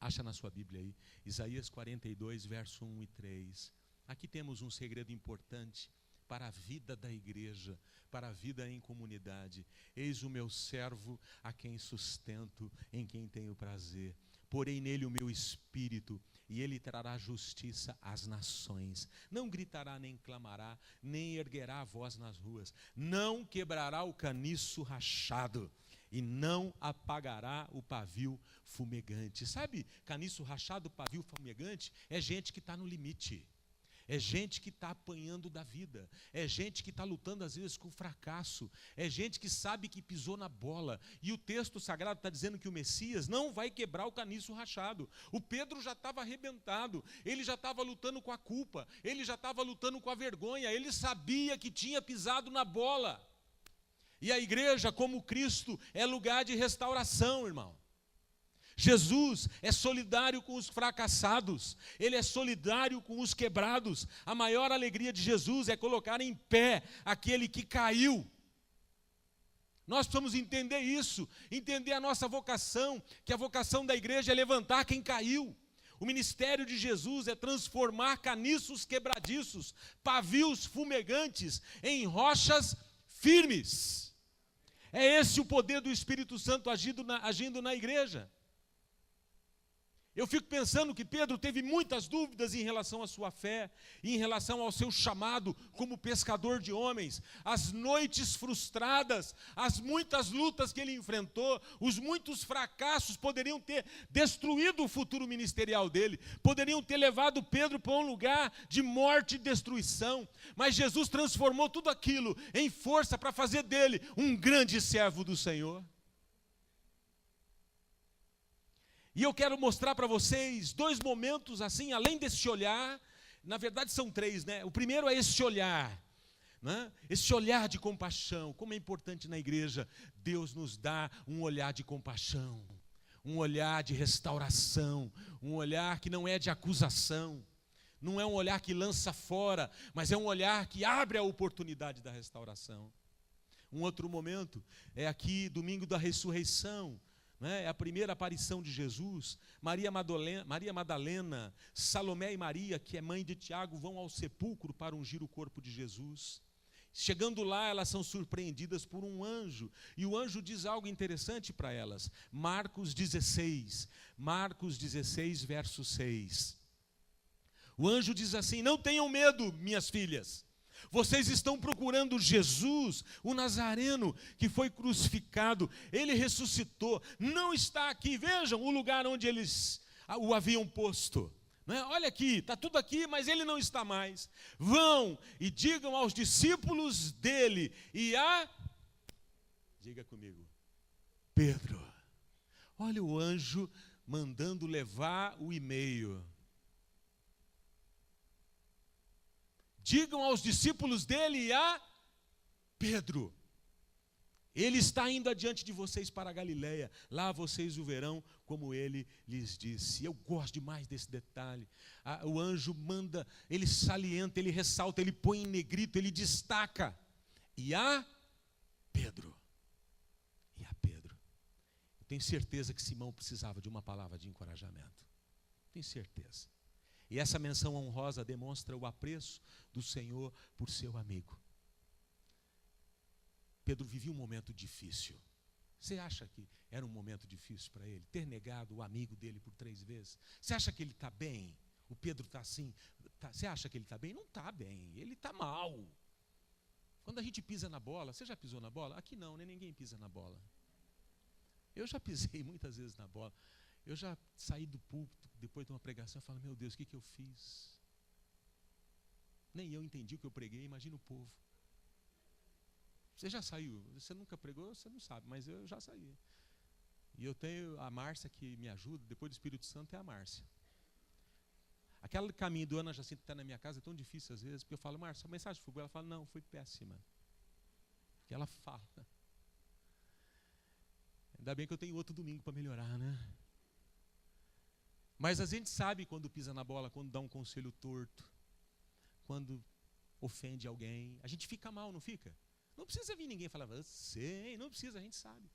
Acha na sua Bíblia aí. Isaías 42, verso 1 e 3. Aqui temos um segredo importante para a vida da igreja, para a vida em comunidade. Eis o meu servo, a quem sustento, em quem tenho prazer. Porei nele o meu espírito, e ele trará justiça às nações. Não gritará, nem clamará, nem erguerá a voz nas ruas. Não quebrará o caniço rachado, e não apagará o pavio fumegante. Sabe, caniço rachado, pavio fumegante, é gente que está no limite. É gente que está apanhando da vida, é gente que está lutando às vezes com fracasso, é gente que sabe que pisou na bola. E o texto sagrado está dizendo que o Messias não vai quebrar o caniço rachado. O Pedro já estava arrebentado, ele já estava lutando com a culpa, ele já estava lutando com a vergonha, ele sabia que tinha pisado na bola. E a igreja, como Cristo, é lugar de restauração, irmão. Jesus é solidário com os fracassados, Ele é solidário com os quebrados. A maior alegria de Jesus é colocar em pé aquele que caiu. Nós precisamos entender isso, entender a nossa vocação, que a vocação da igreja é levantar quem caiu. O ministério de Jesus é transformar caniços quebradiços, pavios fumegantes, em rochas firmes. É esse o poder do Espírito Santo agindo na igreja. Eu fico pensando que Pedro teve muitas dúvidas em relação à sua fé, em relação ao seu chamado como pescador de homens, as noites frustradas, as muitas lutas que ele enfrentou, os muitos fracassos poderiam ter destruído o futuro ministerial dele, poderiam ter levado Pedro para um lugar de morte e destruição, mas Jesus transformou tudo aquilo em força para fazer dele um grande servo do Senhor. E eu quero mostrar para vocês 2 momentos assim, além desse olhar, na verdade são 3, né? O primeiro é esse olhar, né? Esse olhar de compaixão. Como é importante na igreja, Deus nos dá um olhar de compaixão, um olhar de restauração, um olhar que não é de acusação, não é um olhar que lança fora, mas é um olhar que abre a oportunidade da restauração. Um outro momento é aqui, domingo da ressurreição, é a primeira aparição de Jesus. Maria Madalena, Salomé e Maria, que é mãe de Tiago, vão ao sepulcro para ungir o corpo de Jesus. Chegando lá, elas são surpreendidas por um anjo, e o anjo diz algo interessante para elas. Marcos 16, verso 6. O anjo diz assim: não tenham medo, minhas filhas. Vocês estão procurando Jesus, o Nazareno, que foi crucificado. Ele ressuscitou, não está aqui. Vejam o lugar onde eles o haviam posto. Né? Olha aqui, está tudo aqui, mas ele não está mais. Vão e digam aos discípulos dele diga comigo, Pedro. Olha o anjo mandando levar o e-mail. Digam aos discípulos dele e a Pedro: ele está indo adiante de vocês para a Galileia, lá vocês o verão como ele lhes disse. Eu gosto demais desse detalhe. O anjo manda, ele salienta, ele ressalta, ele põe em negrito, ele destaca. E a Pedro. Eu tenho certeza que Simão precisava de uma palavra de encorajamento. Tenho certeza. E essa menção honrosa demonstra o apreço do Senhor por seu amigo. Pedro vivia um momento difícil. Você acha que era um momento difícil para ele? Ter negado o amigo dele por 3 vezes? Você acha que ele está bem? O Pedro está assim? Você acha que ele está bem? Não está bem, ele está mal. Quando a gente pisa na bola, você já pisou na bola? Aqui não, né? Ninguém pisa na bola. Eu já pisei muitas vezes na bola. Eu já saí do púlpito, depois de uma pregação, eu falo: meu Deus, o que eu fiz? Nem eu entendi o que eu preguei, imagina o povo. Você já saiu, você nunca pregou, você não sabe, mas eu já saí. E eu tenho a Márcia que me ajuda, depois do Espírito Santo é a Márcia. Aquele caminho do Ana Jacinta está na minha casa é tão difícil às vezes, porque eu falo: Márcia, a mensagem foi boa? Ela fala: não, foi péssima. Porque ela fala. Ainda bem que eu tenho outro domingo para melhorar, né? Mas a gente sabe quando pisa na bola, quando dá um conselho torto, quando ofende alguém. A gente fica mal, não fica? Não precisa vir ninguém falar: sei, não precisa, a gente sabe.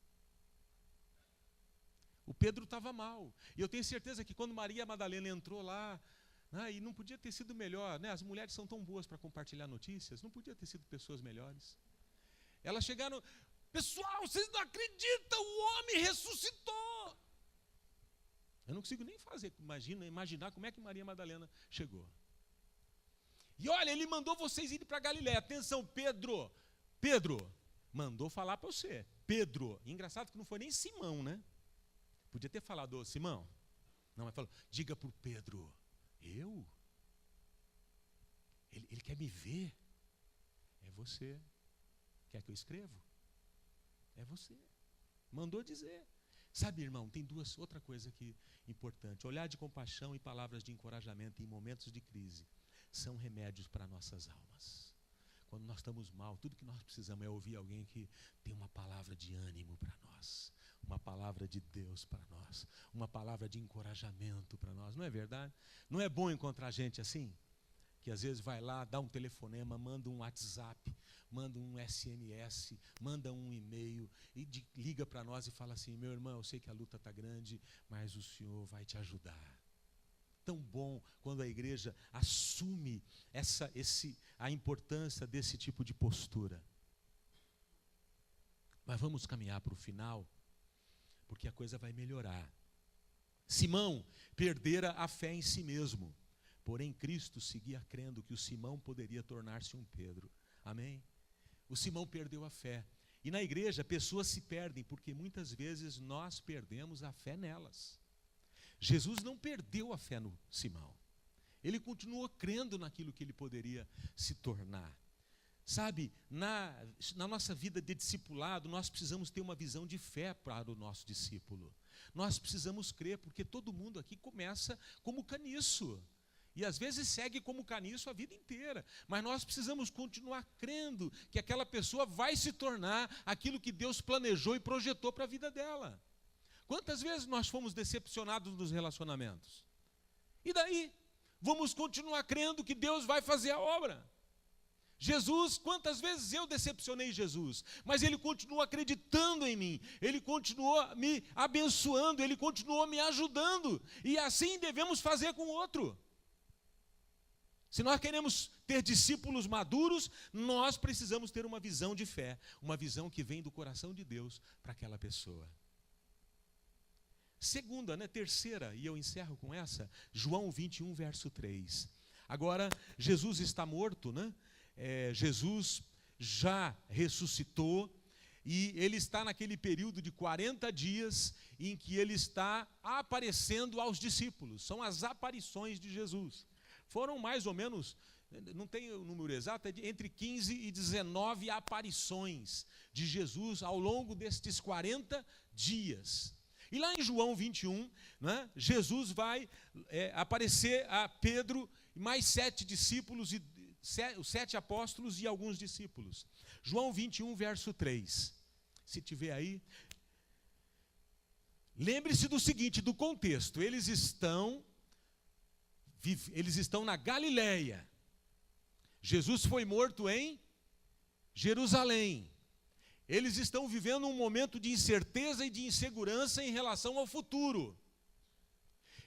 O Pedro estava mal. E eu tenho certeza que quando Maria Madalena entrou lá E não podia ter sido melhor, né? As mulheres são tão boas para compartilhar notícias, não podia ter sido pessoas melhores. Elas chegaram, pessoal, vocês não acreditam, o homem ressuscitou. Eu não consigo nem imaginar como é que Maria Madalena chegou. E olha, ele mandou vocês irem para Galiléia. Atenção, Pedro, mandou falar para você. Pedro, engraçado que não foi nem Simão, né? Podia ter falado, ô Simão. Não, mas falou, diga para o Pedro, eu? Ele quer me ver. É você. Quer que eu escrevo? É você. Mandou dizer. Sabe, irmão, tem outra coisa aqui importante. Olhar de compaixão e palavras de encorajamento em momentos de crise são remédios para nossas almas. Quando nós estamos mal, tudo que nós precisamos é ouvir alguém que tem uma palavra de ânimo para nós, uma palavra de Deus para nós, uma palavra de encorajamento para nós. Não é verdade? Não é bom encontrar gente assim? Que às vezes vai lá, dá um telefonema, manda um WhatsApp, manda um SMS, manda um e-mail e liga para nós e fala assim, meu irmão, eu sei que a luta está grande, mas o Senhor vai te ajudar. Tão bom quando a igreja assume a importância desse tipo de postura. Mas vamos caminhar para o final, porque a coisa vai melhorar. Simão perdera a fé em si mesmo, porém Cristo seguia crendo que o Simão poderia tornar-se um Pedro. Amém? O Simão perdeu a fé. E na igreja pessoas se perdem porque muitas vezes nós perdemos a fé nelas. Jesus não perdeu a fé no Simão. Ele continuou crendo naquilo que ele poderia se tornar. Sabe, na nossa vida de discipulado, nós precisamos ter uma visão de fé para o nosso discípulo. Nós precisamos crer, porque todo mundo aqui começa como caniço. E às vezes segue como caniço a vida inteira. Mas nós precisamos continuar crendo que aquela pessoa vai se tornar aquilo que Deus planejou e projetou para a vida dela. Quantas vezes nós fomos decepcionados nos relacionamentos? E daí? Vamos continuar crendo que Deus vai fazer a obra. Jesus, quantas vezes eu decepcionei Jesus, mas Ele continuou acreditando em mim, Ele continuou me abençoando, Ele continuou me ajudando, e assim devemos fazer com o outro. Se nós queremos ter discípulos maduros, nós precisamos ter uma visão de fé, uma visão que vem do coração de Deus para aquela pessoa. Segunda, terceira, e eu encerro com essa, João 21, verso 3. Agora, Jesus está morto, Jesus já ressuscitou, e ele está naquele período de 40 dias em que ele está aparecendo aos discípulos. São as aparições de Jesus. Foram mais ou menos, não tem o número exato, é entre 15 e 19 aparições de Jesus ao longo destes 40 dias. E lá em João 21, Jesus vai aparecer a Pedro e mais 7 discípulos, os 7 apóstolos e alguns discípulos. João 21, verso 3. Se tiver aí. Lembre-se do seguinte, do contexto. Eles estão na Galiléia. Jesus foi morto em Jerusalém. Eles estão vivendo um momento de incerteza e de insegurança em relação ao futuro.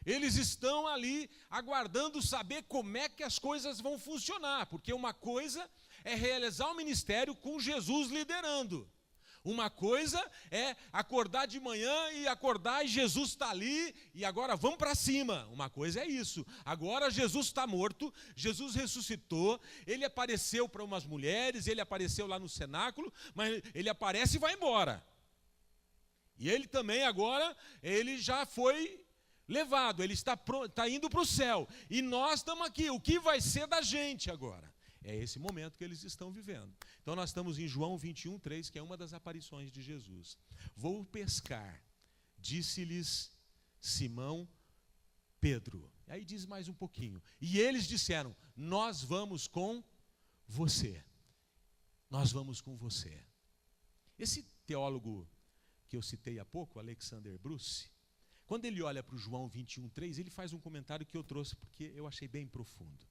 Eles estão ali aguardando saber como é que as coisas vão funcionar, porque uma coisa é realizar o ministério com Jesus liderando. Uma coisa é acordar de manhã e acordar e Jesus está ali e agora vamos para cima. Uma coisa é isso. Agora Jesus está morto, Jesus ressuscitou, ele apareceu para umas mulheres, ele apareceu lá no cenáculo, mas ele aparece e vai embora. E ele também agora, ele já foi levado, ele está indo para o céu. E nós estamos aqui, o que vai ser da gente agora? É esse momento que eles estão vivendo. Então nós estamos em João 21, 3, que é uma das aparições de Jesus. Vou pescar, disse-lhes Simão Pedro. Aí diz mais um pouquinho. E eles disseram, nós vamos com você. Nós vamos com você. Esse teólogo que eu citei há pouco, Alexander Bruce, quando ele olha para o João 21, 3, ele faz um comentário que eu trouxe porque eu achei bem profundo.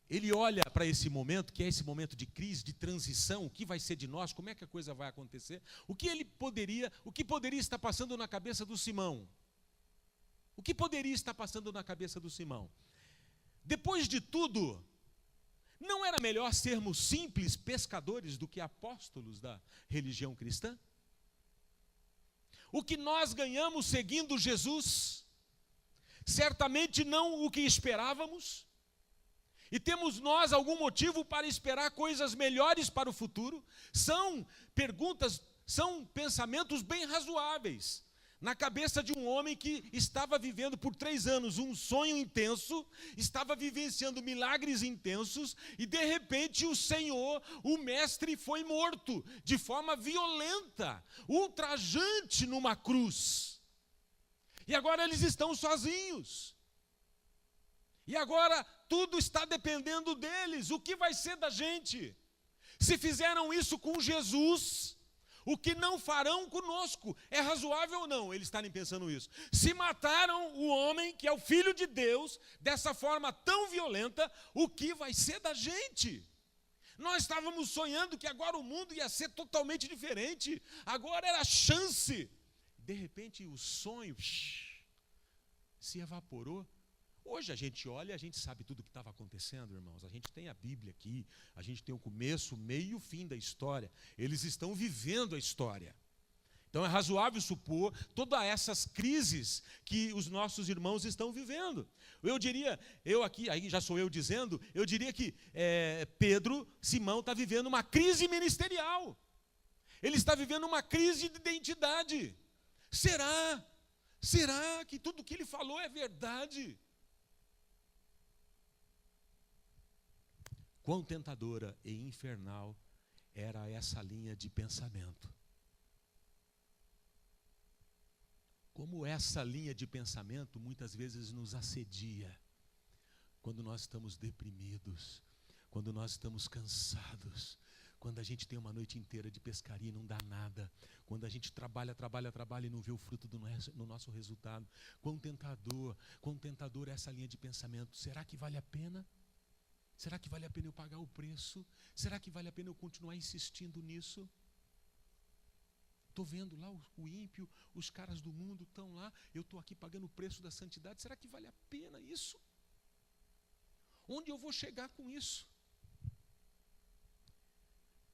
Ele olha para esse momento, que é esse momento de crise, de transição, o que vai ser de nós, como é que a coisa vai acontecer, o que poderia estar passando na cabeça do Simão? O que poderia estar passando na cabeça do Simão? Depois de tudo, não era melhor sermos simples pescadores do que apóstolos da religião cristã? O que nós ganhamos seguindo Jesus? Certamente não o que esperávamos. E temos nós algum motivo para esperar coisas melhores para o futuro? São perguntas, são pensamentos bem razoáveis na cabeça de um homem que estava vivendo por 3 anos um sonho intenso, estava vivenciando milagres intensos, e de repente o Senhor, o Mestre, foi morto de forma violenta, ultrajante numa cruz. E agora eles estão sozinhos. E agora tudo está dependendo deles. O que vai ser da gente? Se fizeram isso com Jesus, o que não farão conosco? É razoável ou não eles estarem pensando isso? Se mataram o homem, que é o Filho de Deus, dessa forma tão violenta, o que vai ser da gente? Nós estávamos sonhando que agora o mundo ia ser totalmente diferente. Agora era a chance. De repente o sonho se evaporou. Hoje a gente olha e a gente sabe tudo o que estava acontecendo, irmãos. A gente tem a Bíblia aqui, a gente tem o começo, o meio e o fim da história. Eles estão vivendo a história. Então é razoável supor todas essas crises que os nossos irmãos estão vivendo. Eu diria, aí já sou eu dizendo, eu diria que Simão está vivendo uma crise ministerial. Ele está vivendo uma crise de identidade. Será que tudo o que ele falou é verdade? Quão tentadora e infernal era essa linha de pensamento. Como essa linha de pensamento muitas vezes nos assedia quando nós estamos deprimidos, quando nós estamos cansados, quando a gente tem uma noite inteira de pescaria e não dá nada, quando a gente trabalha e não vê o fruto no nosso resultado. Quão tentador é essa linha de pensamento. Será que vale a pena? Será que vale a pena eu pagar o preço? Será que vale a pena eu continuar insistindo nisso? Estou vendo lá o ímpio, os caras do mundo estão lá, eu estou aqui pagando o preço da santidade. Será que vale a pena isso? Onde eu vou chegar com isso?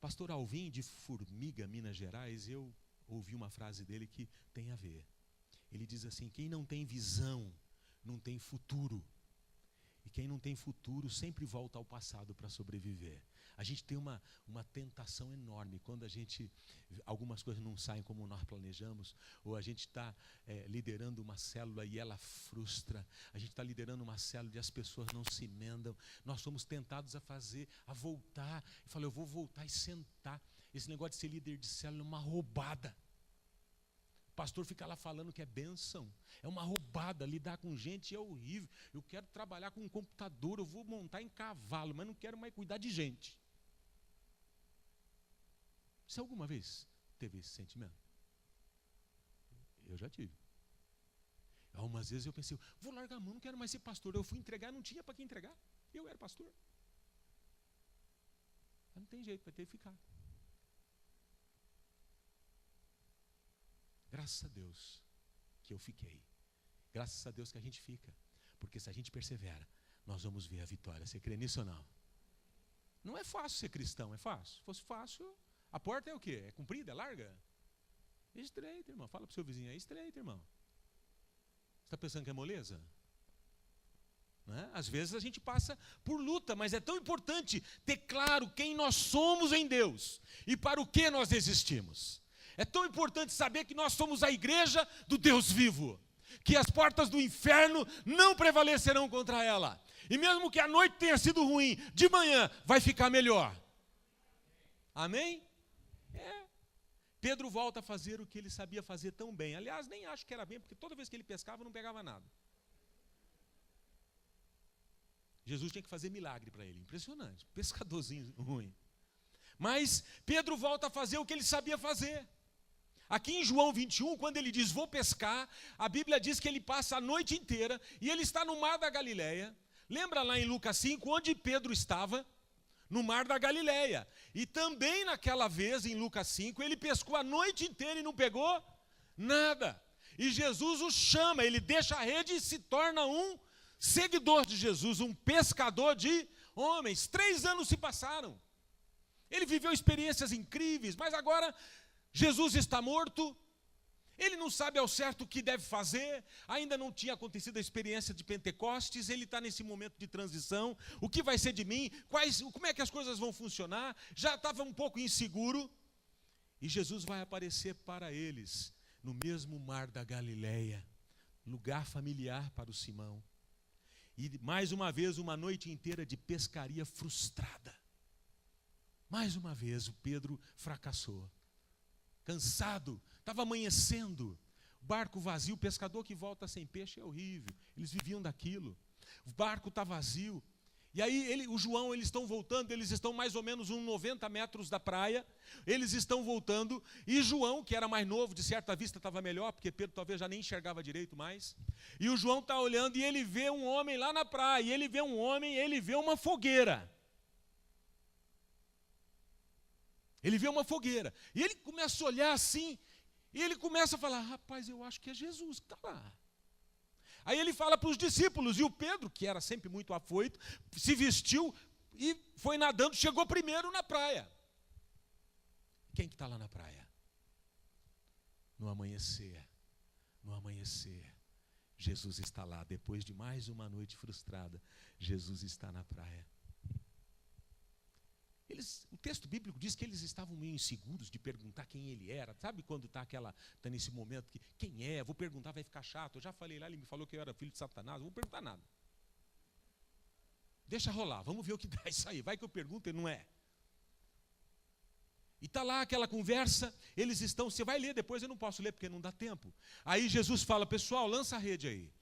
Pastor Alvim, de Formiga, Minas Gerais, eu ouvi uma frase dele que tem a ver. Ele diz assim: quem não tem visão, não tem futuro. E quem não tem futuro sempre volta ao passado para sobreviver. A gente tem uma tentação enorme quando algumas coisas não saem como nós planejamos, ou a gente está liderando uma célula e ela frustra. A gente está liderando uma célula e as pessoas não se emendam. Nós somos tentados a voltar. Eu falo, eu vou voltar e sentar. Esse negócio de ser líder de célula é uma roubada. O pastor fica lá falando que é bênção. É uma roubada, lidar com gente é horrível. Eu quero trabalhar com um computador, eu vou montar em cavalo, mas não quero mais cuidar de gente. Você alguma vez teve esse sentimento? Eu já tive. Algumas vezes eu pensei, vou largar a mão, não quero mais ser pastor. Eu fui entregar, não tinha para quem entregar. Eu era pastor. Mas não tem jeito, vai ter que ficar. Graças a Deus que eu fiquei. Graças a Deus que a gente fica. Porque se a gente persevera, nós vamos ver a vitória. Você crê nisso ou não? Não é fácil ser cristão, é fácil? Se fosse fácil, a porta é o quê? É comprida, é larga? É estreita, irmão. Fala para o seu vizinho, é estreita, irmão. Você está pensando que é moleza? Não é? Às vezes a gente passa por luta, mas é tão importante ter claro quem nós somos em Deus e para o que nós existimos. É tão importante saber que nós somos a igreja do Deus vivo, que as portas do inferno não prevalecerão contra ela. E mesmo que a noite tenha sido ruim, de manhã vai ficar melhor. Amém? Pedro volta a fazer o que ele sabia fazer tão bem. Aliás, nem acho que era bem, porque toda vez que ele pescava não pegava nada. Jesus tinha que fazer milagre para ele. Impressionante. Pescadorzinho ruim. Mas Pedro volta a fazer o que ele sabia fazer. Aqui em João 21, quando ele diz, vou pescar, a Bíblia diz que ele passa a noite inteira e ele está no mar da Galileia. Lembra lá em Lucas 5, onde Pedro estava? No mar da Galileia. E também naquela vez, em Lucas 5, ele pescou a noite inteira e não pegou nada. E Jesus o chama, ele deixa a rede e se torna um seguidor de Jesus, um pescador de homens. 3 anos se passaram. Ele viveu experiências incríveis, mas agora Jesus está morto. Ele não sabe ao certo o que deve fazer, ainda não tinha acontecido a experiência de Pentecostes, ele está nesse momento de transição. O que vai ser de mim? Como é que as coisas vão funcionar? Já estava um pouco inseguro. E Jesus vai aparecer para eles no mesmo mar da Galileia, lugar familiar para o Simão. E mais uma vez, uma noite inteira de pescaria frustrada. Mais uma vez, o Pedro fracassou. Cansado, estava amanhecendo, barco vazio, o pescador que volta sem peixe é horrível, eles viviam daquilo, o barco está vazio, e aí o João, eles estão voltando, eles estão mais ou menos uns 90 metros da praia, eles estão voltando, e João, que era mais novo, de certa vista estava melhor, porque Pedro talvez já nem enxergava direito mais, e o João está olhando e ele vê um homem lá na praia, e ele vê uma fogueira. Ele vê uma fogueira, e ele começa a olhar assim, e ele começa a falar, rapaz, eu acho que é Jesus que está lá. Aí ele fala para os discípulos, e o Pedro, que era sempre muito afoito, se vestiu e foi nadando, chegou primeiro na praia. Quem que está lá na praia? No amanhecer, Jesus está lá, depois de mais uma noite frustrada, Jesus está na praia. O texto bíblico diz que eles estavam meio inseguros de perguntar quem ele era. Sabe quando está nesse momento que, quem é? Vou perguntar, vai ficar chato. Eu já falei lá, ele me falou que eu era filho de Satanás, não vou perguntar nada. Deixa rolar, vamos ver o que dá isso aí. Vai que eu pergunto e não é. E está lá aquela conversa, eles estão, você vai ler depois, eu não posso ler porque não dá tempo. Aí Jesus fala, pessoal, lança a rede aí.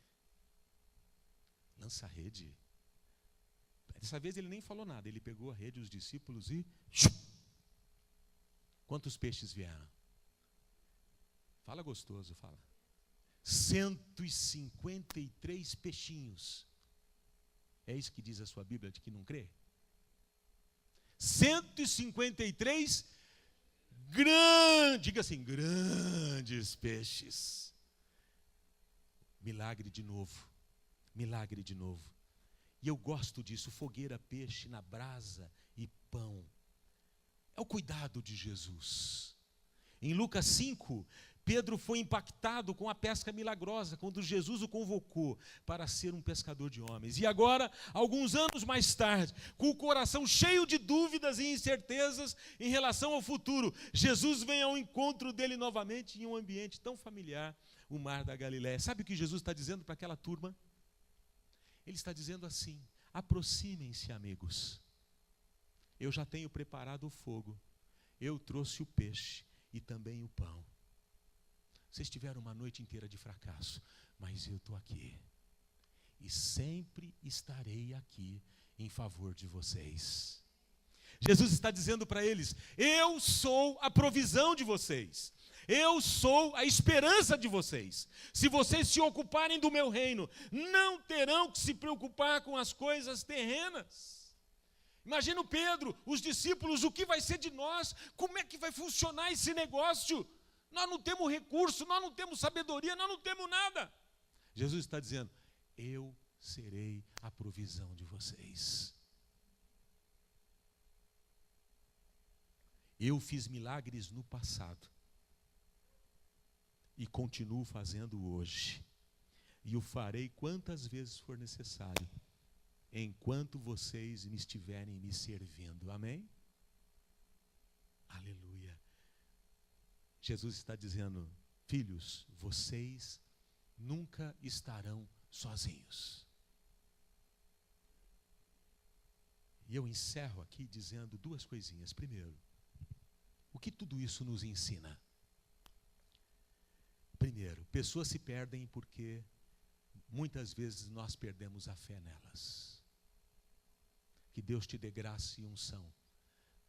Lança a rede? Dessa vez ele nem falou nada, ele pegou a rede, os discípulos e... Quantos peixes vieram? Fala gostoso, fala. 153 peixinhos. É isso que diz a sua Bíblia, de que não crê? 153 diga assim, grandes peixes. Milagre de novo, milagre de novo. E eu gosto disso, fogueira, peixe na brasa e pão. É o cuidado de Jesus. Em Lucas 5, Pedro foi impactado com a pesca milagrosa, quando Jesus o convocou para ser um pescador de homens. E agora, alguns anos mais tarde, com o coração cheio de dúvidas e incertezas em relação ao futuro, Jesus vem ao encontro dele novamente em um ambiente tão familiar, o mar da Galileia. Sabe o que Jesus está dizendo para aquela turma? Ele está dizendo assim, aproximem-se, amigos. Eu já tenho preparado o fogo, eu trouxe o peixe e também o pão. Vocês tiveram uma noite inteira de fracasso, mas eu estou aqui. E sempre estarei aqui em favor de vocês. Jesus está dizendo para eles, eu sou a provisão de vocês. Eu sou a esperança de vocês. Se vocês se ocuparem do meu reino, não terão que se preocupar com as coisas terrenas. Imagina o Pedro, os discípulos, o que vai ser de nós? Como é que vai funcionar esse negócio? Nós não temos recurso, nós não temos sabedoria, nós não temos nada. Jesus está dizendo, eu serei a provisão de vocês. Eu fiz milagres no passado. E continuo fazendo hoje. E o farei quantas vezes for necessário, enquanto vocês me estiverem me servindo. Amém? Aleluia. Jesus está dizendo, filhos, vocês nunca estarão sozinhos. E eu encerro aqui dizendo 2 coisinhas. Primeiro, o que tudo isso nos ensina? Primeiro, pessoas se perdem porque muitas vezes nós perdemos a fé nelas. Que Deus te dê graça e unção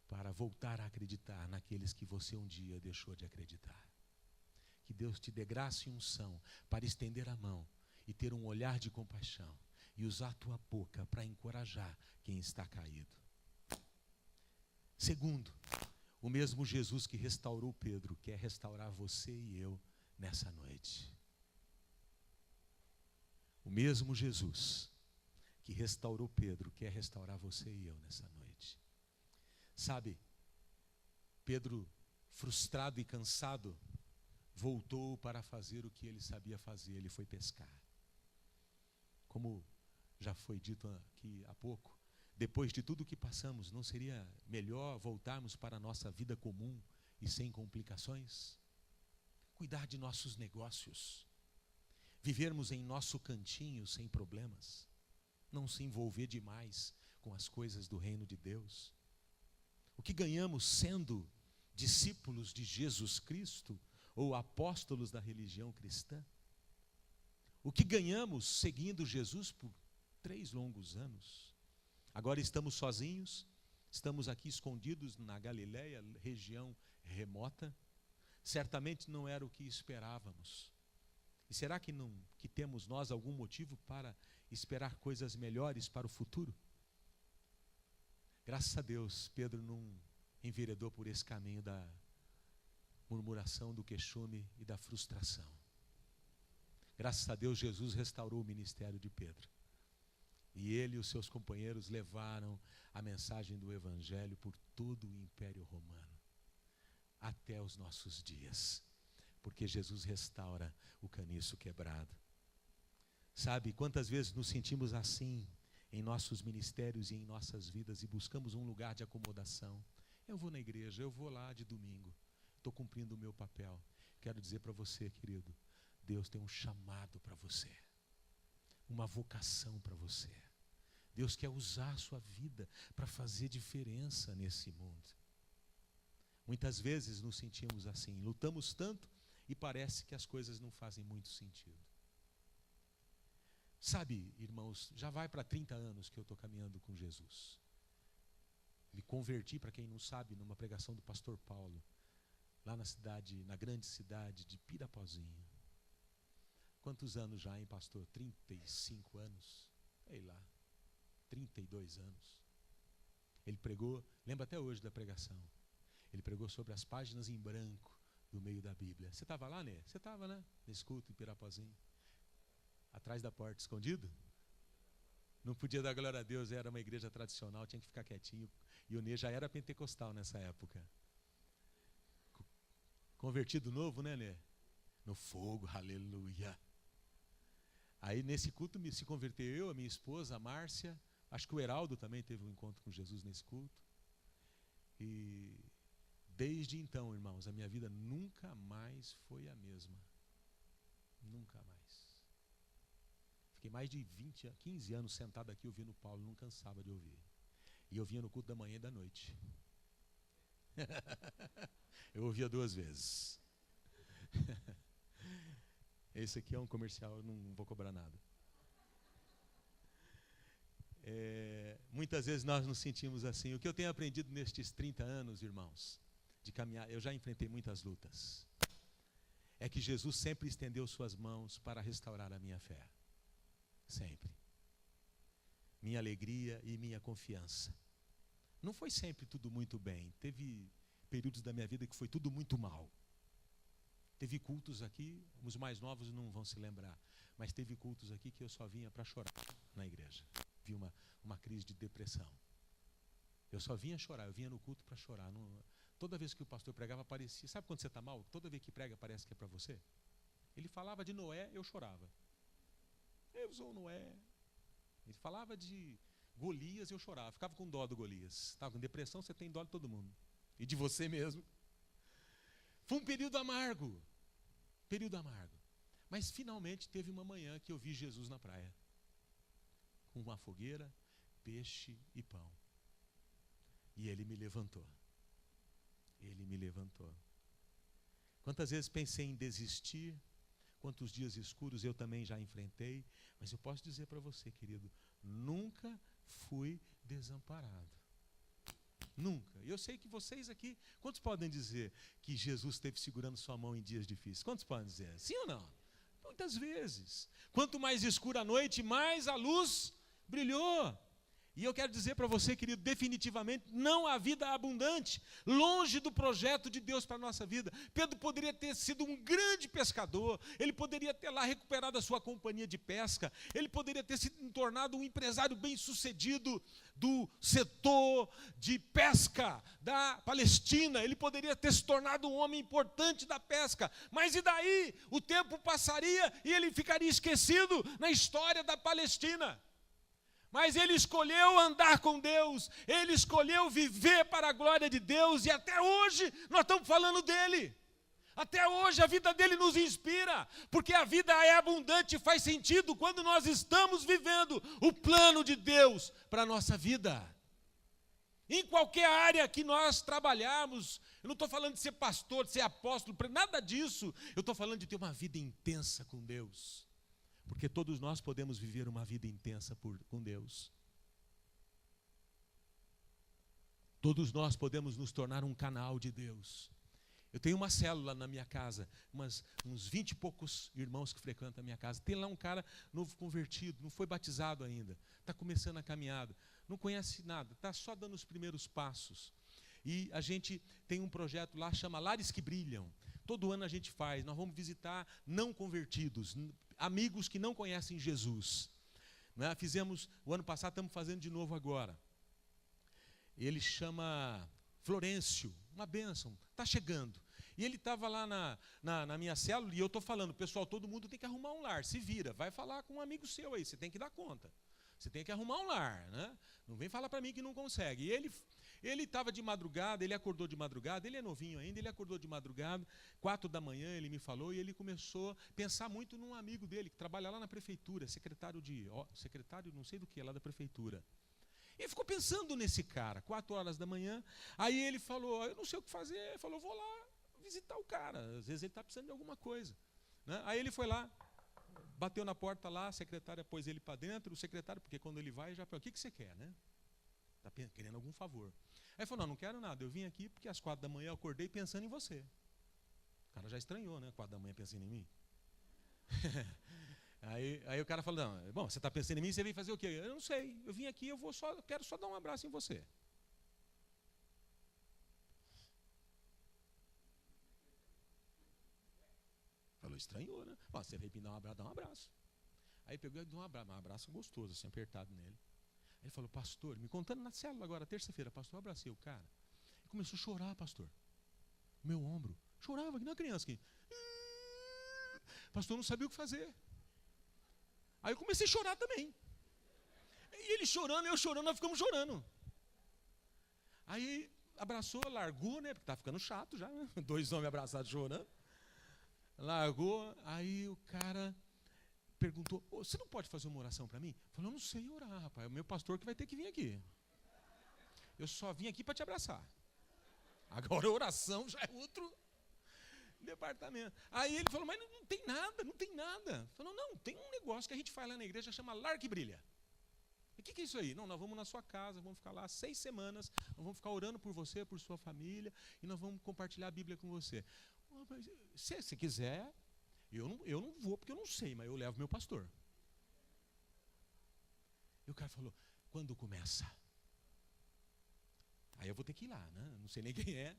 para voltar a acreditar naqueles que você um dia deixou de acreditar. Que Deus te dê graça e unção para estender a mão e ter um olhar de compaixão e usar a tua boca para encorajar quem está caído. Segundo, o mesmo Jesus que restaurou Pedro quer restaurar você e eu nessa noite. O mesmo Jesus que restaurou Pedro quer restaurar você e eu nessa noite. Sabe, Pedro, frustrado e cansado, voltou para fazer o que ele sabia fazer, ele foi pescar. Como já foi dito aqui há pouco, depois de tudo que passamos, não seria melhor voltarmos para a nossa vida comum e sem complicações? Cuidar de nossos negócios, vivermos em nosso cantinho sem problemas, não se envolver demais com as coisas do reino de Deus. O que ganhamos sendo discípulos de Jesus Cristo ou apóstolos da religião cristã? O que ganhamos seguindo Jesus por 3 longos anos? Agora estamos sozinhos, estamos aqui escondidos na Galileia, região remota. Certamente não era o que esperávamos. E será que temos nós algum motivo para esperar coisas melhores para o futuro? Graças a Deus, Pedro não enveredou por esse caminho da murmuração, do queixume e da frustração. Graças a Deus, Jesus restaurou o ministério de Pedro. E ele e os seus companheiros levaram a mensagem do Evangelho por todo o Império Romano, até os nossos dias, porque Jesus restaura o caniço quebrado. Sabe, quantas vezes nos sentimos assim em nossos ministérios e em nossas vidas e buscamos um lugar de acomodação? Eu vou na igreja, eu vou lá de domingo, estou cumprindo o meu papel. Quero dizer para você, querido, Deus tem um chamado para você, uma vocação para você. Deus quer usar a sua vida para fazer diferença nesse mundo. Muitas vezes nos sentimos assim, lutamos tanto e parece que as coisas não fazem muito sentido. Sabe, irmãos, já vai para 30 anos que eu estou caminhando com Jesus. Me converti, para quem não sabe, numa pregação do pastor Paulo, lá na grande cidade de Pirapozinho. Quantos anos já, hein, pastor? 35 anos? Sei lá, 32 anos. Ele pregou, lembra até hoje da pregação, ele pregou sobre as páginas em branco do meio da Bíblia. Você estava lá, né? Você estava, né? Nesse culto em Pirapozinho. Atrás da porta, escondido? Não podia dar glória a Deus, era uma igreja tradicional, tinha que ficar quietinho. E o Nê já era pentecostal nessa época. Convertido novo, né, Nê? No fogo, aleluia. Aí nesse culto se converteu eu, a minha esposa, a Márcia. Acho que o Heraldo também teve um encontro com Jesus nesse culto. E desde então, irmãos, a minha vida nunca mais foi a mesma. Nunca mais. Fiquei mais de 15 anos sentado aqui ouvindo Paulo, não cansava de ouvir. E eu vinha no culto da manhã e da noite. Eu ouvia 2 vezes. Esse aqui é um comercial, eu não vou cobrar nada. Muitas vezes nós nos sentimos assim. O que eu tenho aprendido nestes 30 anos, irmãos, de caminhar, eu já enfrentei muitas lutas, é que Jesus sempre estendeu suas mãos para restaurar a minha fé. Sempre. Minha alegria e minha confiança. Não foi sempre tudo muito bem. Teve períodos da minha vida que foi tudo muito mal. Teve cultos aqui, os mais novos não vão se lembrar, mas teve cultos aqui que eu só vinha para chorar na igreja. Vi uma crise de depressão. Eu só vinha chorar, eu vinha no culto para chorar. Toda vez que o pastor pregava, parecia... Sabe quando você está mal? Toda vez que prega, parece que é para você. Ele falava de Noé, eu chorava. Eu sou Noé. Ele falava de Golias, eu chorava. Ficava com dó do Golias. Estava com depressão, você tem dó de todo mundo. E de você mesmo. Foi um período amargo. Período amargo. Mas finalmente teve uma manhã que eu vi Jesus na praia. Com uma fogueira, peixe e pão. E ele me levantou. Ele me levantou. Quantas vezes pensei em desistir, quantos dias escuros eu também já enfrentei, mas eu posso dizer para você, querido, nunca fui desamparado. Nunca. Eu sei que vocês aqui, quantos podem dizer que Jesus esteve segurando sua mão em dias difíceis? Quantos podem dizer? Sim ou não? Muitas vezes. Quanto mais escura a noite, mais a luz brilhou. E eu quero dizer para você, querido, definitivamente, não há vida abundante, longe do projeto de Deus para a nossa vida. Pedro poderia ter sido um grande pescador, ele poderia ter lá recuperado a sua companhia de pesca, ele poderia ter se tornado um empresário bem-sucedido do setor de pesca da Palestina, ele poderia ter se tornado um homem importante da pesca, mas e daí? O tempo passaria e ele ficaria esquecido na história da Palestina. Mas ele escolheu andar com Deus, ele escolheu viver para a glória de Deus, e até hoje nós estamos falando dele. Até hoje a vida dele nos inspira, porque a vida é abundante e faz sentido quando nós estamos vivendo o plano de Deus para a nossa vida. Em qualquer área que nós trabalharmos, eu não estou falando de ser pastor, de ser apóstolo, nada disso, eu estou falando de ter uma vida intensa com Deus. Porque todos nós podemos viver uma vida intensa com Deus. Todos nós podemos nos tornar um canal de Deus. Eu tenho uma célula na minha casa, uns 20 e poucos irmãos que frequentam a minha casa. Tem lá um cara novo convertido, não foi batizado ainda, está começando a caminhada, não conhece nada, está só dando os primeiros passos. E a gente tem um projeto lá, chama Lares que Brilham. Todo ano a gente faz, nós vamos visitar não convertidos, amigos que não conhecem Jesus. Né? Fizemos, o ano passado, estamos fazendo de novo agora. Ele chama Florencio, uma bênção, está chegando. E ele estava lá na minha célula, e eu estou falando, pessoal, todo mundo tem que arrumar um lar, se vira, vai falar com um amigo seu aí, você tem que dar conta. Você tem que arrumar um lar, né? Não vem falar para mim que não consegue. E ele estava de madrugada, ele acordou de madrugada, ele é novinho ainda, ele acordou de madrugada, 4 da manhã ele me falou, e ele começou a pensar muito num amigo dele, que trabalha lá na prefeitura, secretário não sei do que, lá da prefeitura. E ele ficou pensando nesse cara, 4 horas da manhã, aí ele falou, eu não sei o que fazer, ele falou, vou lá visitar o cara, às vezes ele está precisando de alguma coisa. Né? Aí ele foi lá, bateu na porta lá, a secretária pôs ele para dentro, o secretário, porque quando ele vai, já pergunta, o que você quer, né? Está querendo algum favor. Aí ele falou, não quero nada, eu vim aqui porque às 4 da manhã eu acordei pensando em você. O cara já estranhou, né? 4 da manhã pensando em mim. aí o cara falou, não, bom, você está pensando em mim, você veio fazer o quê? Eu não sei, eu vim aqui, eu quero só dar um abraço em você. Falou, estranhou, né? Bom, você veio me dar um abraço. Aí pegou e deu um abraço gostoso, assim, apertado nele. Ele falou, pastor, me contando na célula agora, terça-feira, pastor, eu abracei o cara. Ele começou a chorar, pastor. Meu ombro. Chorava, que nem uma criança. Pastor, não sabia o que fazer. Aí eu comecei a chorar também. E ele chorando, eu chorando, nós ficamos chorando. Aí abraçou, largou, né? Porque estava ficando chato já, né? 2 homens abraçados chorando. Largou, aí o cara perguntou, você não pode fazer uma oração para mim? Falou, eu não sei orar, rapaz, é o meu pastor que vai ter que vir aqui. Eu só vim aqui para te abraçar. Agora a oração já é outro departamento. Aí ele falou, mas não tem nada. Falou, não, tem um negócio que a gente faz lá na igreja, chama Lar que Brilha. O que é isso aí? Não, nós vamos na sua casa, vamos ficar lá 6 semanas, nós vamos ficar orando por você, por sua família, e nós vamos compartilhar a Bíblia com você. Se você quiser, eu não vou porque eu não sei, mas eu levo meu pastor. E o cara falou, quando começa? Aí eu vou ter que ir lá, né? Não sei nem quem é,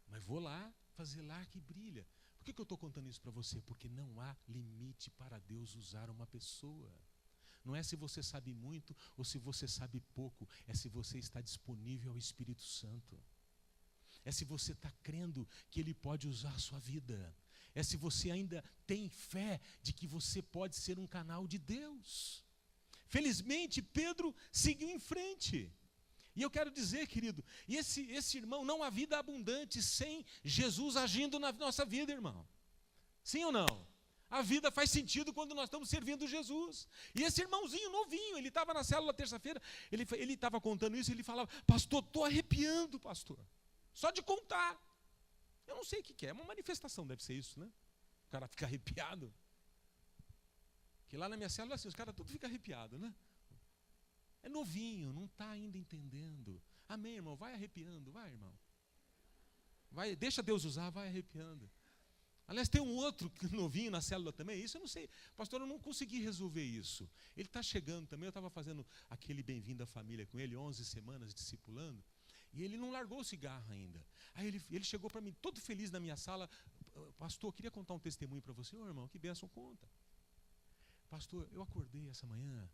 mas vou lá fazer Lar que Brilha. Por que eu estou contando isso para você? Porque não há limite para Deus usar uma pessoa. Não é se você sabe muito ou se você sabe pouco, é se você está disponível ao Espírito Santo. É se você está crendo que Ele pode usar a sua vida. É se você ainda tem fé de que você pode ser um canal de Deus. Felizmente, Pedro seguiu em frente. E eu quero dizer, querido, esse irmão, não há vida abundante sem Jesus agindo na nossa vida, irmão. Sim ou não? A vida faz sentido quando nós estamos servindo Jesus. E esse irmãozinho novinho, ele estava na célula terça-feira, ele estava contando isso, ele falava, pastor, estou arrepiando, pastor. Só de contar. Eu não sei o que é uma manifestação, deve ser isso, né? O cara fica arrepiado. Que lá na minha célula, assim, os caras tudo ficam arrepiados, né? É novinho, não está ainda entendendo. Amém, irmão? Vai arrepiando, vai, irmão. Vai, deixa Deus usar, vai arrepiando. Aliás, tem um outro novinho na célula também, isso eu não sei. Pastor, eu não consegui resolver isso. Ele está chegando também, eu estava fazendo aquele Bem-vindo à Família com ele, 11 semanas discipulando, e ele não largou o cigarro ainda. Aí ele chegou para mim, todo feliz na minha sala, pastor, eu queria contar um testemunho para você. Ô irmão, que bênção, conta. Pastor, eu acordei essa manhã,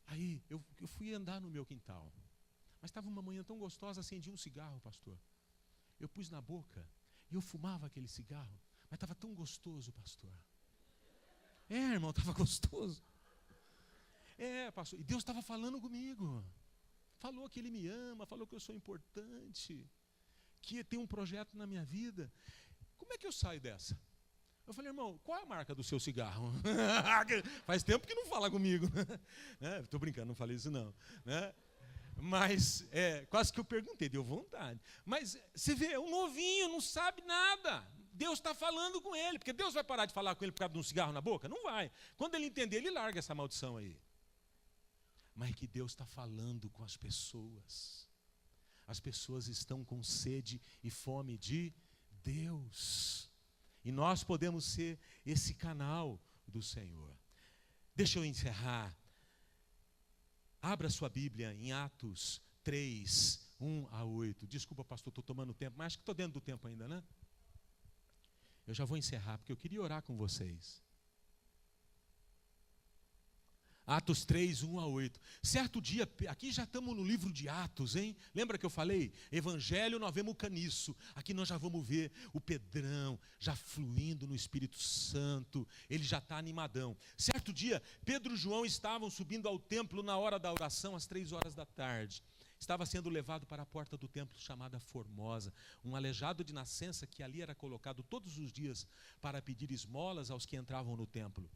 aí eu fui andar no meu quintal, mas estava uma manhã tão gostosa, acendi um cigarro, pastor. Eu pus na boca e eu fumava aquele cigarro, mas estava tão gostoso, pastor. Irmão, estava gostoso. Pastor, e Deus estava falando comigo. Falou que Ele me ama, falou que eu sou importante, que tem um projeto na minha vida. Como é que eu saio dessa? Eu falei, irmão, qual é a marca do seu cigarro? Faz tempo que não fala comigo. Estou brincando, não falei isso não. Né? Mas, quase que eu perguntei, deu vontade. Mas, você vê, é um novinho, não sabe nada. Deus está falando com ele, porque Deus vai parar de falar com ele por causa de um cigarro na boca? Não vai. Quando ele entender, ele larga essa maldição aí. Mas que Deus está falando com as pessoas. As pessoas estão com sede e fome de Deus. E nós podemos ser esse canal do Senhor. Deixa eu encerrar. Abra sua Bíblia em Atos 3, 1 a 8. Desculpa, pastor, estou tomando tempo, mas acho que estou dentro do tempo ainda, né? Eu já vou encerrar, porque eu queria orar com vocês. Atos 3, 1 a 8. Certo dia, aqui já estamos no livro de Atos, hein? Lembra que eu falei? Evangelho, nós vemos o caniço. Aqui nós já vamos ver o Pedrão já fluindo no Espírito Santo. Ele já está animadão. Certo dia, Pedro e João estavam subindo ao templo na hora da oração, às 3 horas da tarde. Estava sendo levado para a porta do templo chamada Formosa, um aleijado de nascença que ali era colocado todos os dias para pedir esmolas aos que entravam no templo.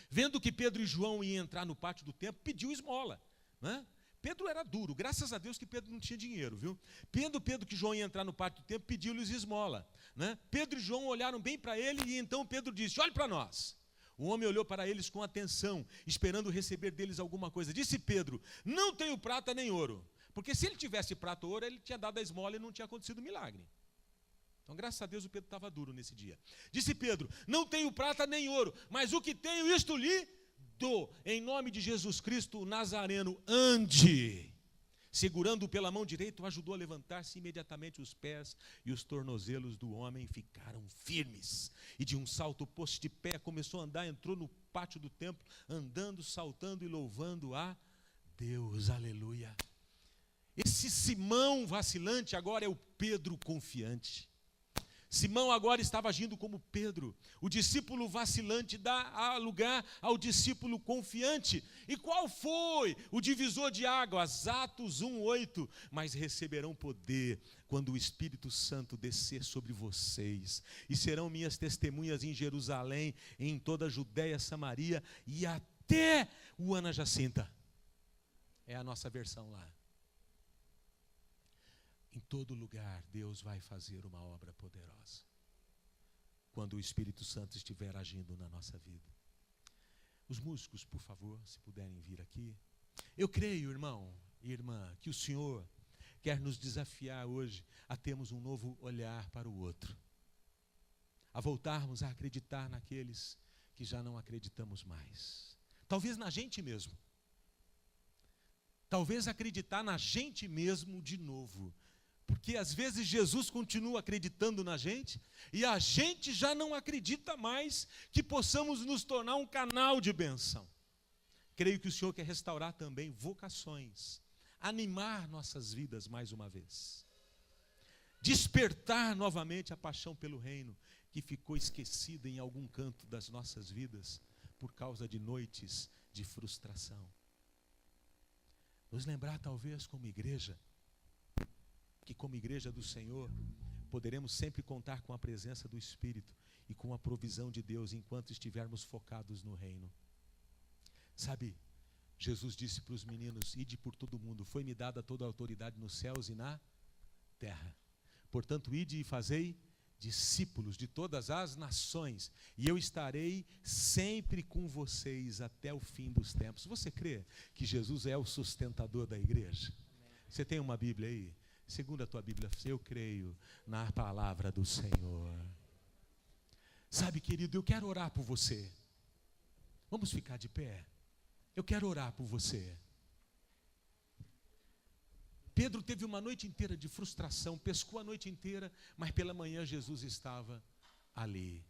Vendo que Pedro e João iam entrar no pátio do templo, pediu esmola. Né? Pedro era duro, graças a Deus que Pedro não tinha dinheiro, viu? Pedro que João ia entrar no pátio do templo, pediu-lhes esmola. Né? Pedro e João olharam bem para ele e então Pedro disse, olhe para nós. O homem olhou para eles com atenção, esperando receber deles alguma coisa. Disse Pedro, não tenho prata nem ouro. Porque se ele tivesse prata ou ouro, ele tinha dado a esmola e não tinha acontecido milagre. Então, graças a Deus, o Pedro estava duro nesse dia. Disse Pedro, não tenho prata nem ouro, mas o que tenho, isto lhe dou. Em nome de Jesus Cristo, o Nazareno, ande. Segurando-o pela mão direita, o ajudou a levantar-se. Imediatamente os pés e os tornozelos do homem ficaram firmes. E de um salto pôs-se de pé, começou a andar, entrou no pátio do templo, andando, saltando e louvando a Deus. Aleluia. Esse Simão vacilante agora é o Pedro confiante. Simão agora estava agindo como Pedro. O discípulo vacilante dá lugar ao discípulo confiante. E qual foi o divisor de águas? Atos 1:8. Mas receberão poder quando o Espírito Santo descer sobre vocês. E serão minhas testemunhas em Jerusalém, em toda a Judéia, Samaria e até o Ana Jacinta. É a nossa versão lá. Em todo lugar, Deus vai fazer uma obra poderosa. Quando o Espírito Santo estiver agindo na nossa vida. Os músicos, por favor, se puderem vir aqui. Eu creio, irmão e irmã, que o Senhor quer nos desafiar hoje a termos um novo olhar para o outro. A voltarmos a acreditar naqueles que já não acreditamos mais. Talvez na gente mesmo. Talvez acreditar na gente mesmo de novo. Porque às vezes Jesus continua acreditando na gente e a gente já não acredita mais que possamos nos tornar um canal de bênção. Creio que o Senhor quer restaurar também vocações, animar nossas vidas mais uma vez. Despertar novamente a paixão pelo reino que ficou esquecida em algum canto das nossas vidas por causa de noites de frustração. Nos lembrar talvez como igreja, que como igreja do Senhor, poderemos sempre contar com a presença do Espírito e com a provisão de Deus enquanto estivermos focados no reino. Sabe, Jesus disse para os meninos, ide por todo mundo, foi-me dada toda a autoridade nos céus e na terra. Portanto, ide e fazei discípulos de todas as nações, e eu estarei sempre com vocês até o fim dos tempos. Você crê que Jesus é o sustentador da igreja? Você tem uma Bíblia aí? Segundo a tua Bíblia, eu creio na palavra do Senhor. Sabe, querido, eu quero orar por você. Vamos ficar de pé. Eu quero orar por você. Pedro teve uma noite inteira de frustração, pescou a noite inteira, mas pela manhã Jesus estava ali.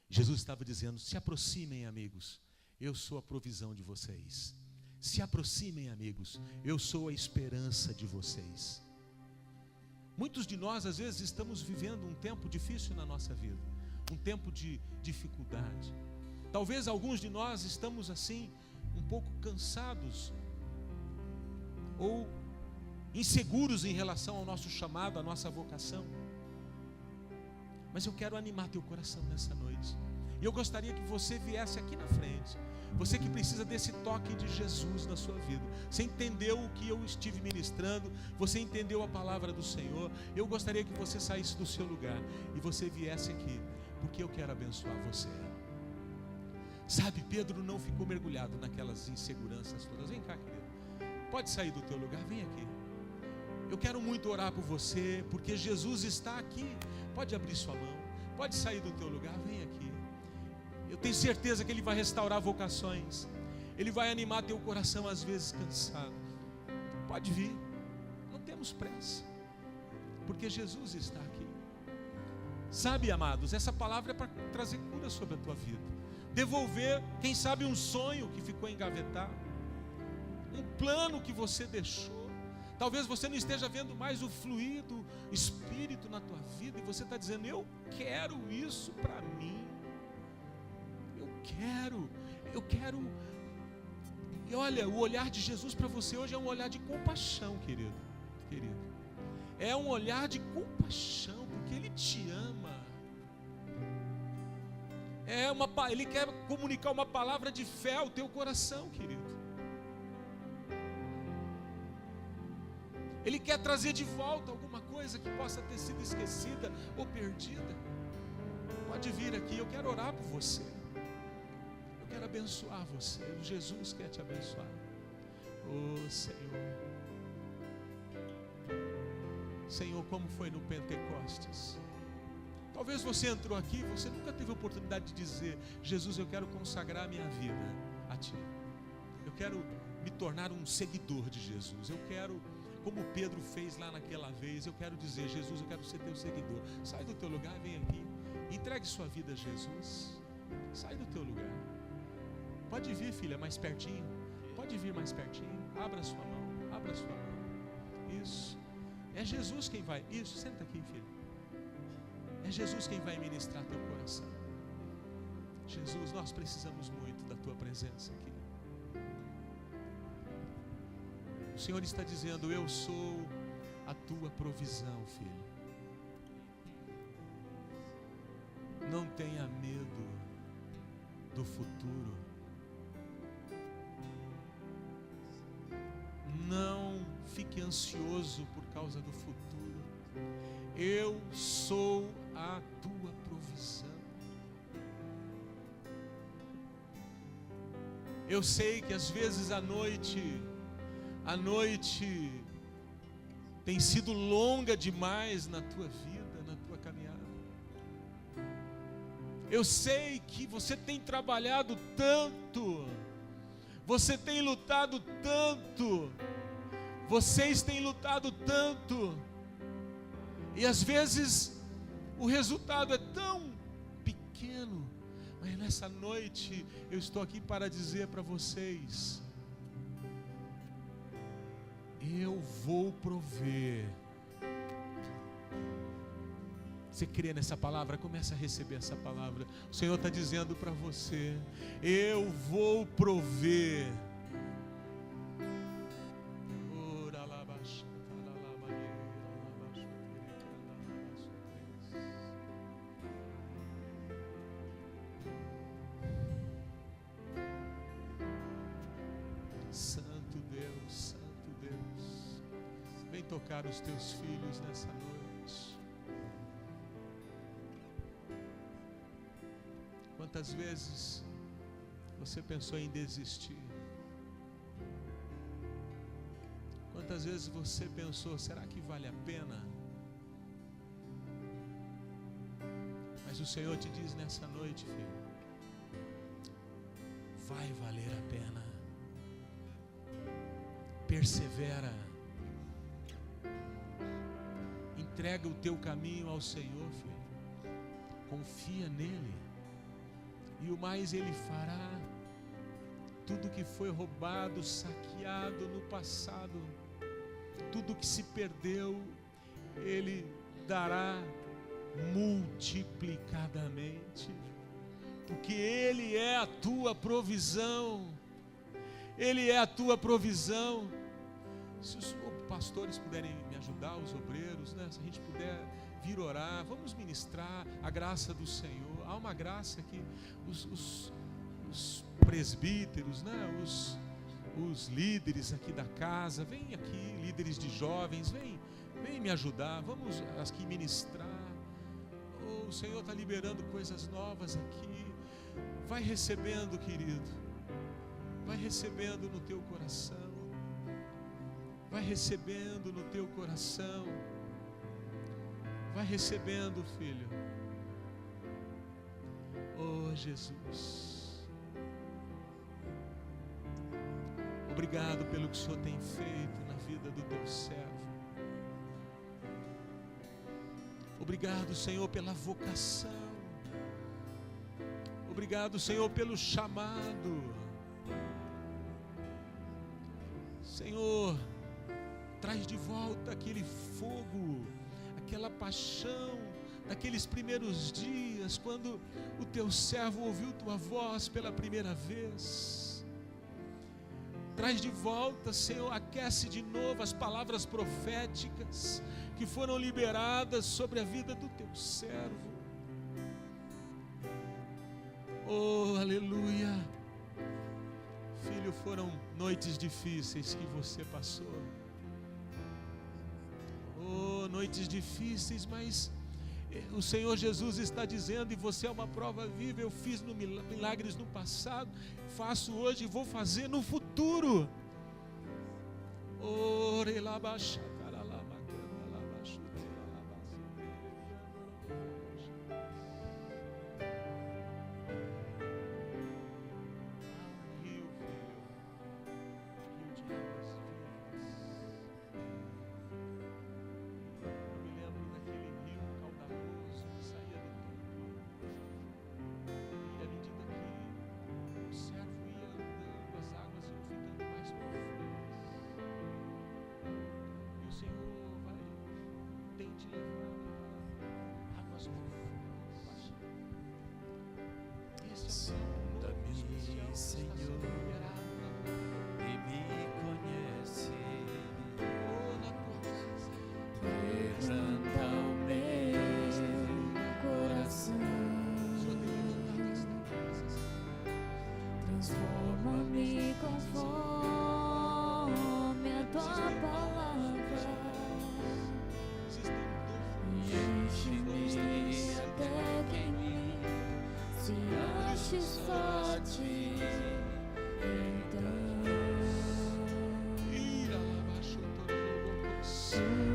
Jesus estava dizendo: se aproximem, amigos, eu sou a provisão de vocês. Se aproximem, amigos, eu sou a esperança de vocês. Muitos de nós, às vezes, estamos vivendo um tempo difícil na nossa vida, um tempo de dificuldade. Talvez alguns de nós estamos assim, um pouco cansados ou inseguros em relação ao nosso chamado, à nossa vocação. Mas eu quero animar teu coração nessa noite. E eu gostaria que você viesse aqui na frente. Você que precisa desse toque de Jesus na sua vida. Você entendeu o que eu estive ministrando, você entendeu a palavra do Senhor. Eu gostaria que você saísse do seu lugar e você viesse aqui, porque eu quero abençoar você. Sabe, Pedro não ficou mergulhado naquelas inseguranças todas. Vem cá, querido. Pode sair do teu lugar, vem aqui. Eu quero muito orar por você, porque Jesus está aqui. Pode abrir sua mão, pode sair do teu lugar, vem aqui. Eu tenho certeza que Ele vai restaurar vocações. Ele vai animar teu coração às vezes cansado. Pode vir, não temos pressa, porque Jesus está aqui. Sabe, amados, essa palavra é para trazer cura sobre a tua vida. Devolver, quem sabe, um sonho que ficou engavetado, um plano que você deixou. Talvez você não esteja vendo mais o fluir do Espírito na tua vida, e você está dizendo: eu quero isso para mim. Eu quero. E olha, o olhar de Jesus para você hoje é um olhar de compaixão, querido. É um olhar de compaixão, porque Ele te ama. Ele quer comunicar uma palavra de fé ao teu coração, querido. Ele quer trazer de volta alguma coisa que possa ter sido esquecida ou perdida. Pode vir aqui, eu quero orar por você. Eu quero abençoar você. Jesus quer te abençoar. Oh, Senhor. Senhor, como foi no Pentecostes? Talvez você entrou aqui, você nunca teve a oportunidade de dizer: Jesus, eu quero consagrar a minha vida a Ti. Eu quero me tornar um seguidor de Jesus. Eu quero, como Pedro fez lá naquela vez, eu quero dizer: Jesus, eu quero ser teu seguidor. Sai do teu lugar, vem aqui. Entregue sua vida a Jesus. Sai do teu lugar. Pode vir, filha, mais pertinho. Pode vir mais pertinho. Abra sua mão. Abra sua mão. Isso. É Jesus quem vai. Isso, senta aqui, filha. É Jesus quem vai ministrar teu coração. Jesus, nós precisamos muito da tua presença aqui. O Senhor está dizendo: eu sou a tua provisão, filho. Não tenha medo do futuro. Não fique ansioso por causa do futuro. Eu sou a tua provisão. Eu sei que às vezes a noite tem sido longa demais na tua vida, na tua caminhada. Eu sei que você tem trabalhado tanto, você tem lutado tanto, vocês têm lutado tanto, e às vezes o resultado é tão pequeno. Mas nessa noite eu estou aqui para dizer para vocês: eu vou prover. Você crê nessa palavra? Começa a receber essa palavra. O Senhor está dizendo para você: eu vou prover. Santo Deus, vem tocar os teus filhos nessa noite. Quantas vezes você pensou em desistir? Quantas vezes você pensou: será que vale a pena? Mas o Senhor te diz nessa noite, filho, vai valer a pena. Persevera. Entrega o teu caminho ao Senhor, filho. Confia nele. E o mais Ele fará. Tudo que foi roubado, saqueado no passado, tudo que se perdeu, Ele dará multiplicadamente. Porque Ele é a tua provisão. Ele é a tua provisão. Se os pastores puderem me ajudar, os obreiros, né? Se a gente puder vir orar, vamos ministrar a graça do Senhor. Há uma graça que os presbíteros, né? Os líderes aqui da casa, vem aqui, líderes de jovens, vem me ajudar, vamos aqui ministrar. Oh, o Senhor está liberando coisas novas aqui. Vai recebendo, querido, vai recebendo no teu coração. Vai recebendo no teu coração. Vai recebendo, filho. Oh, Jesus. Obrigado pelo que o Senhor tem feito na vida do teu servo. Obrigado, Senhor, pela vocação. Obrigado, Senhor, pelo chamado. Senhor, traz de volta aquele fogo, aquela paixão daqueles primeiros dias, quando o teu servo ouviu tua voz pela primeira vez. Traz de volta, Senhor, aquece de novo as palavras proféticas que foram liberadas sobre a vida do teu servo. Oh, aleluia. Filho, foram noites difíceis que você passou. Oh, noites difíceis, mas o Senhor Jesus está dizendo, e você é uma prova viva, eu fiz milagres no passado, faço hoje e vou fazer no futuro. Oh, Sonda-me, Senhor, e me conhece. Quebranta o meu coração. Transforma-me conforme a tua palavra. Enche-me até que em mim se ache só ti.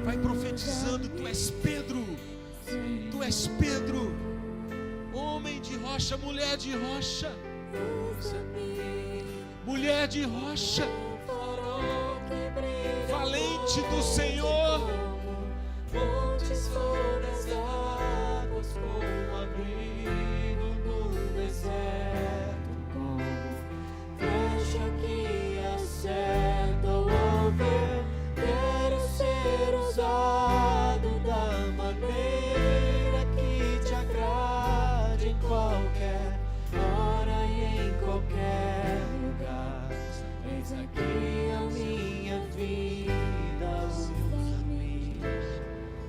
Vai profetizando, tu és Pedro. Tu és Pedro, homem de rocha, mulher de rocha. Mulher de rocha, valente do Senhor. Montes sobre as águas, como abrigo no deserto, como flecha que acerta o alvo. Quero ser usado da maneira que te agrade, em qualquer hora e em qualquer lugar. Eis aqui a minha vida, usa-me,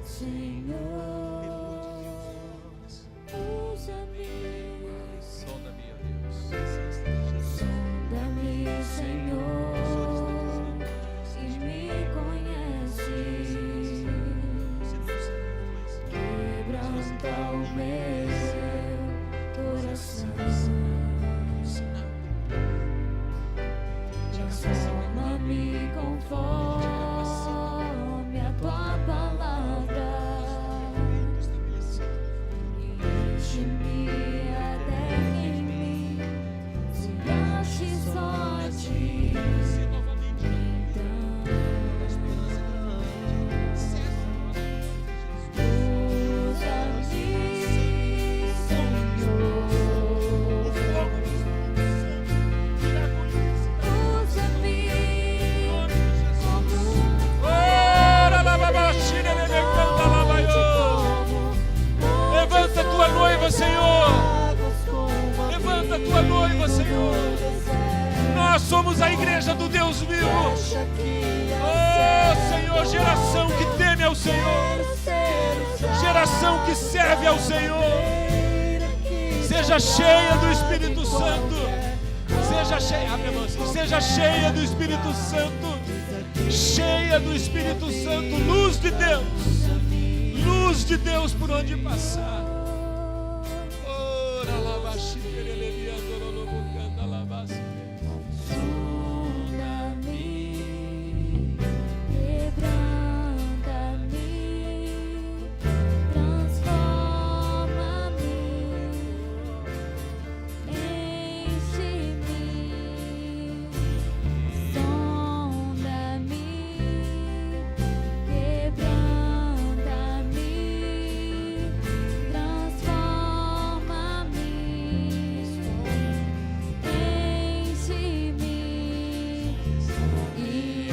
Senhor. enche-me até que em mim se ache só a ti. Levanta a tua noiva, Senhor. Levanta a tua noiva, Senhor. Nós somos a igreja do Deus vivo. Oh, Senhor, geração que teme ao Senhor. Geração que serve ao Senhor. Seja cheia do Espírito Santo. Seja cheia, abre a mão, seja cheia do Espírito Santo. Cheia do Espírito Santo. Luz de Deus. Luz de Deus por onde passar. Sonda-me, quebranta-me, transforma-me, enche-me. Sonda-me, quebranta-me, transforma-me, enche-me e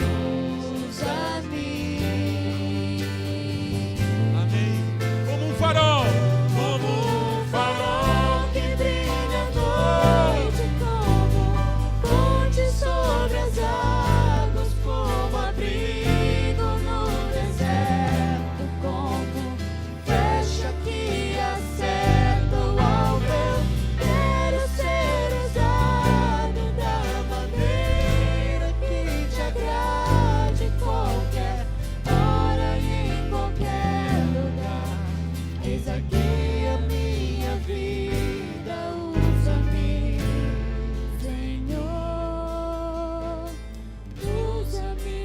usa-me. Amém. Como um farol. Como um farol que brilha à noite, como ponte sobre as águas, como abrigo no deserto, como flecha que acerta o alvo. Quero ser usado da maneira que te agrade, em qualquer hora e em qualquer lugar. Eis aqui a minha vida, usa-me, Senhor, usa-me.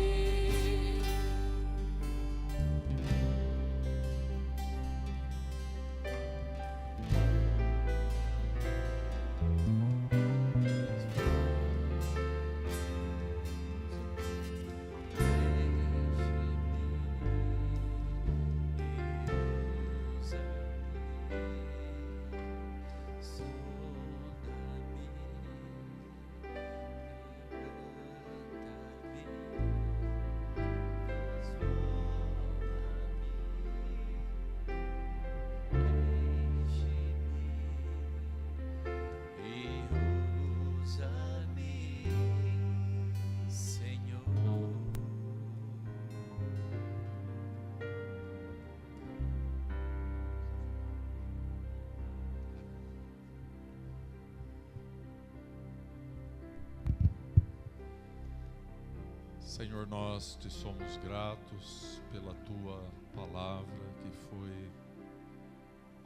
Senhor, nós te somos gratos pela tua palavra que foi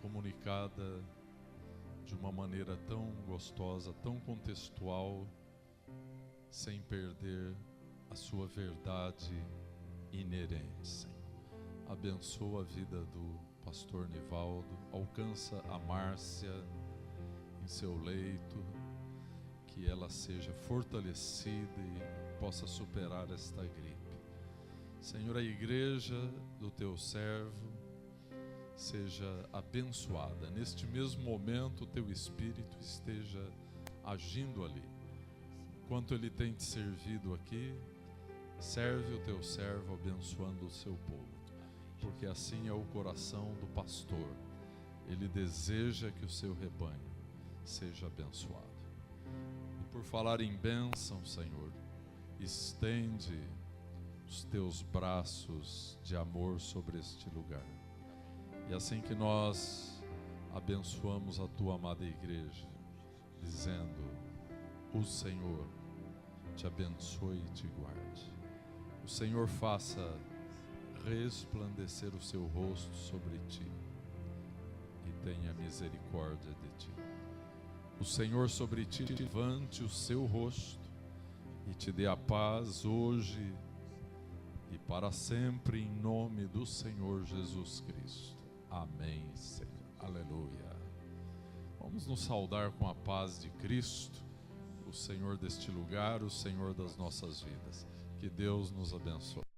comunicada de uma maneira tão gostosa, tão contextual, sem perder a sua verdade inerente, Senhor. Abençoa a vida do pastor Nivaldo, alcança a Márcia em seu leito, que ela seja fortalecida e possa superar esta gripe. Senhor, a igreja do teu servo seja abençoada. Neste mesmo momento, o teu Espírito esteja agindo ali. Enquanto ele tem te servido aqui, serve o teu servo abençoando o seu povo, porque assim é o coração do pastor. Ele deseja que o seu rebanho seja abençoado. E por falar em bênção, Senhor, estende os teus braços de amor sobre este lugar. E assim que nós abençoamos a tua amada igreja, dizendo: o Senhor te abençoe e te guarde. O Senhor faça resplandecer o seu rosto sobre ti e tenha misericórdia de ti. O Senhor sobre ti levante o seu rosto e te dê a paz hoje e para sempre, em nome do Senhor Jesus Cristo. Amém, Senhor. Aleluia. Vamos nos saudar com a paz de Cristo, o Senhor deste lugar, o Senhor das nossas vidas. Que Deus nos abençoe.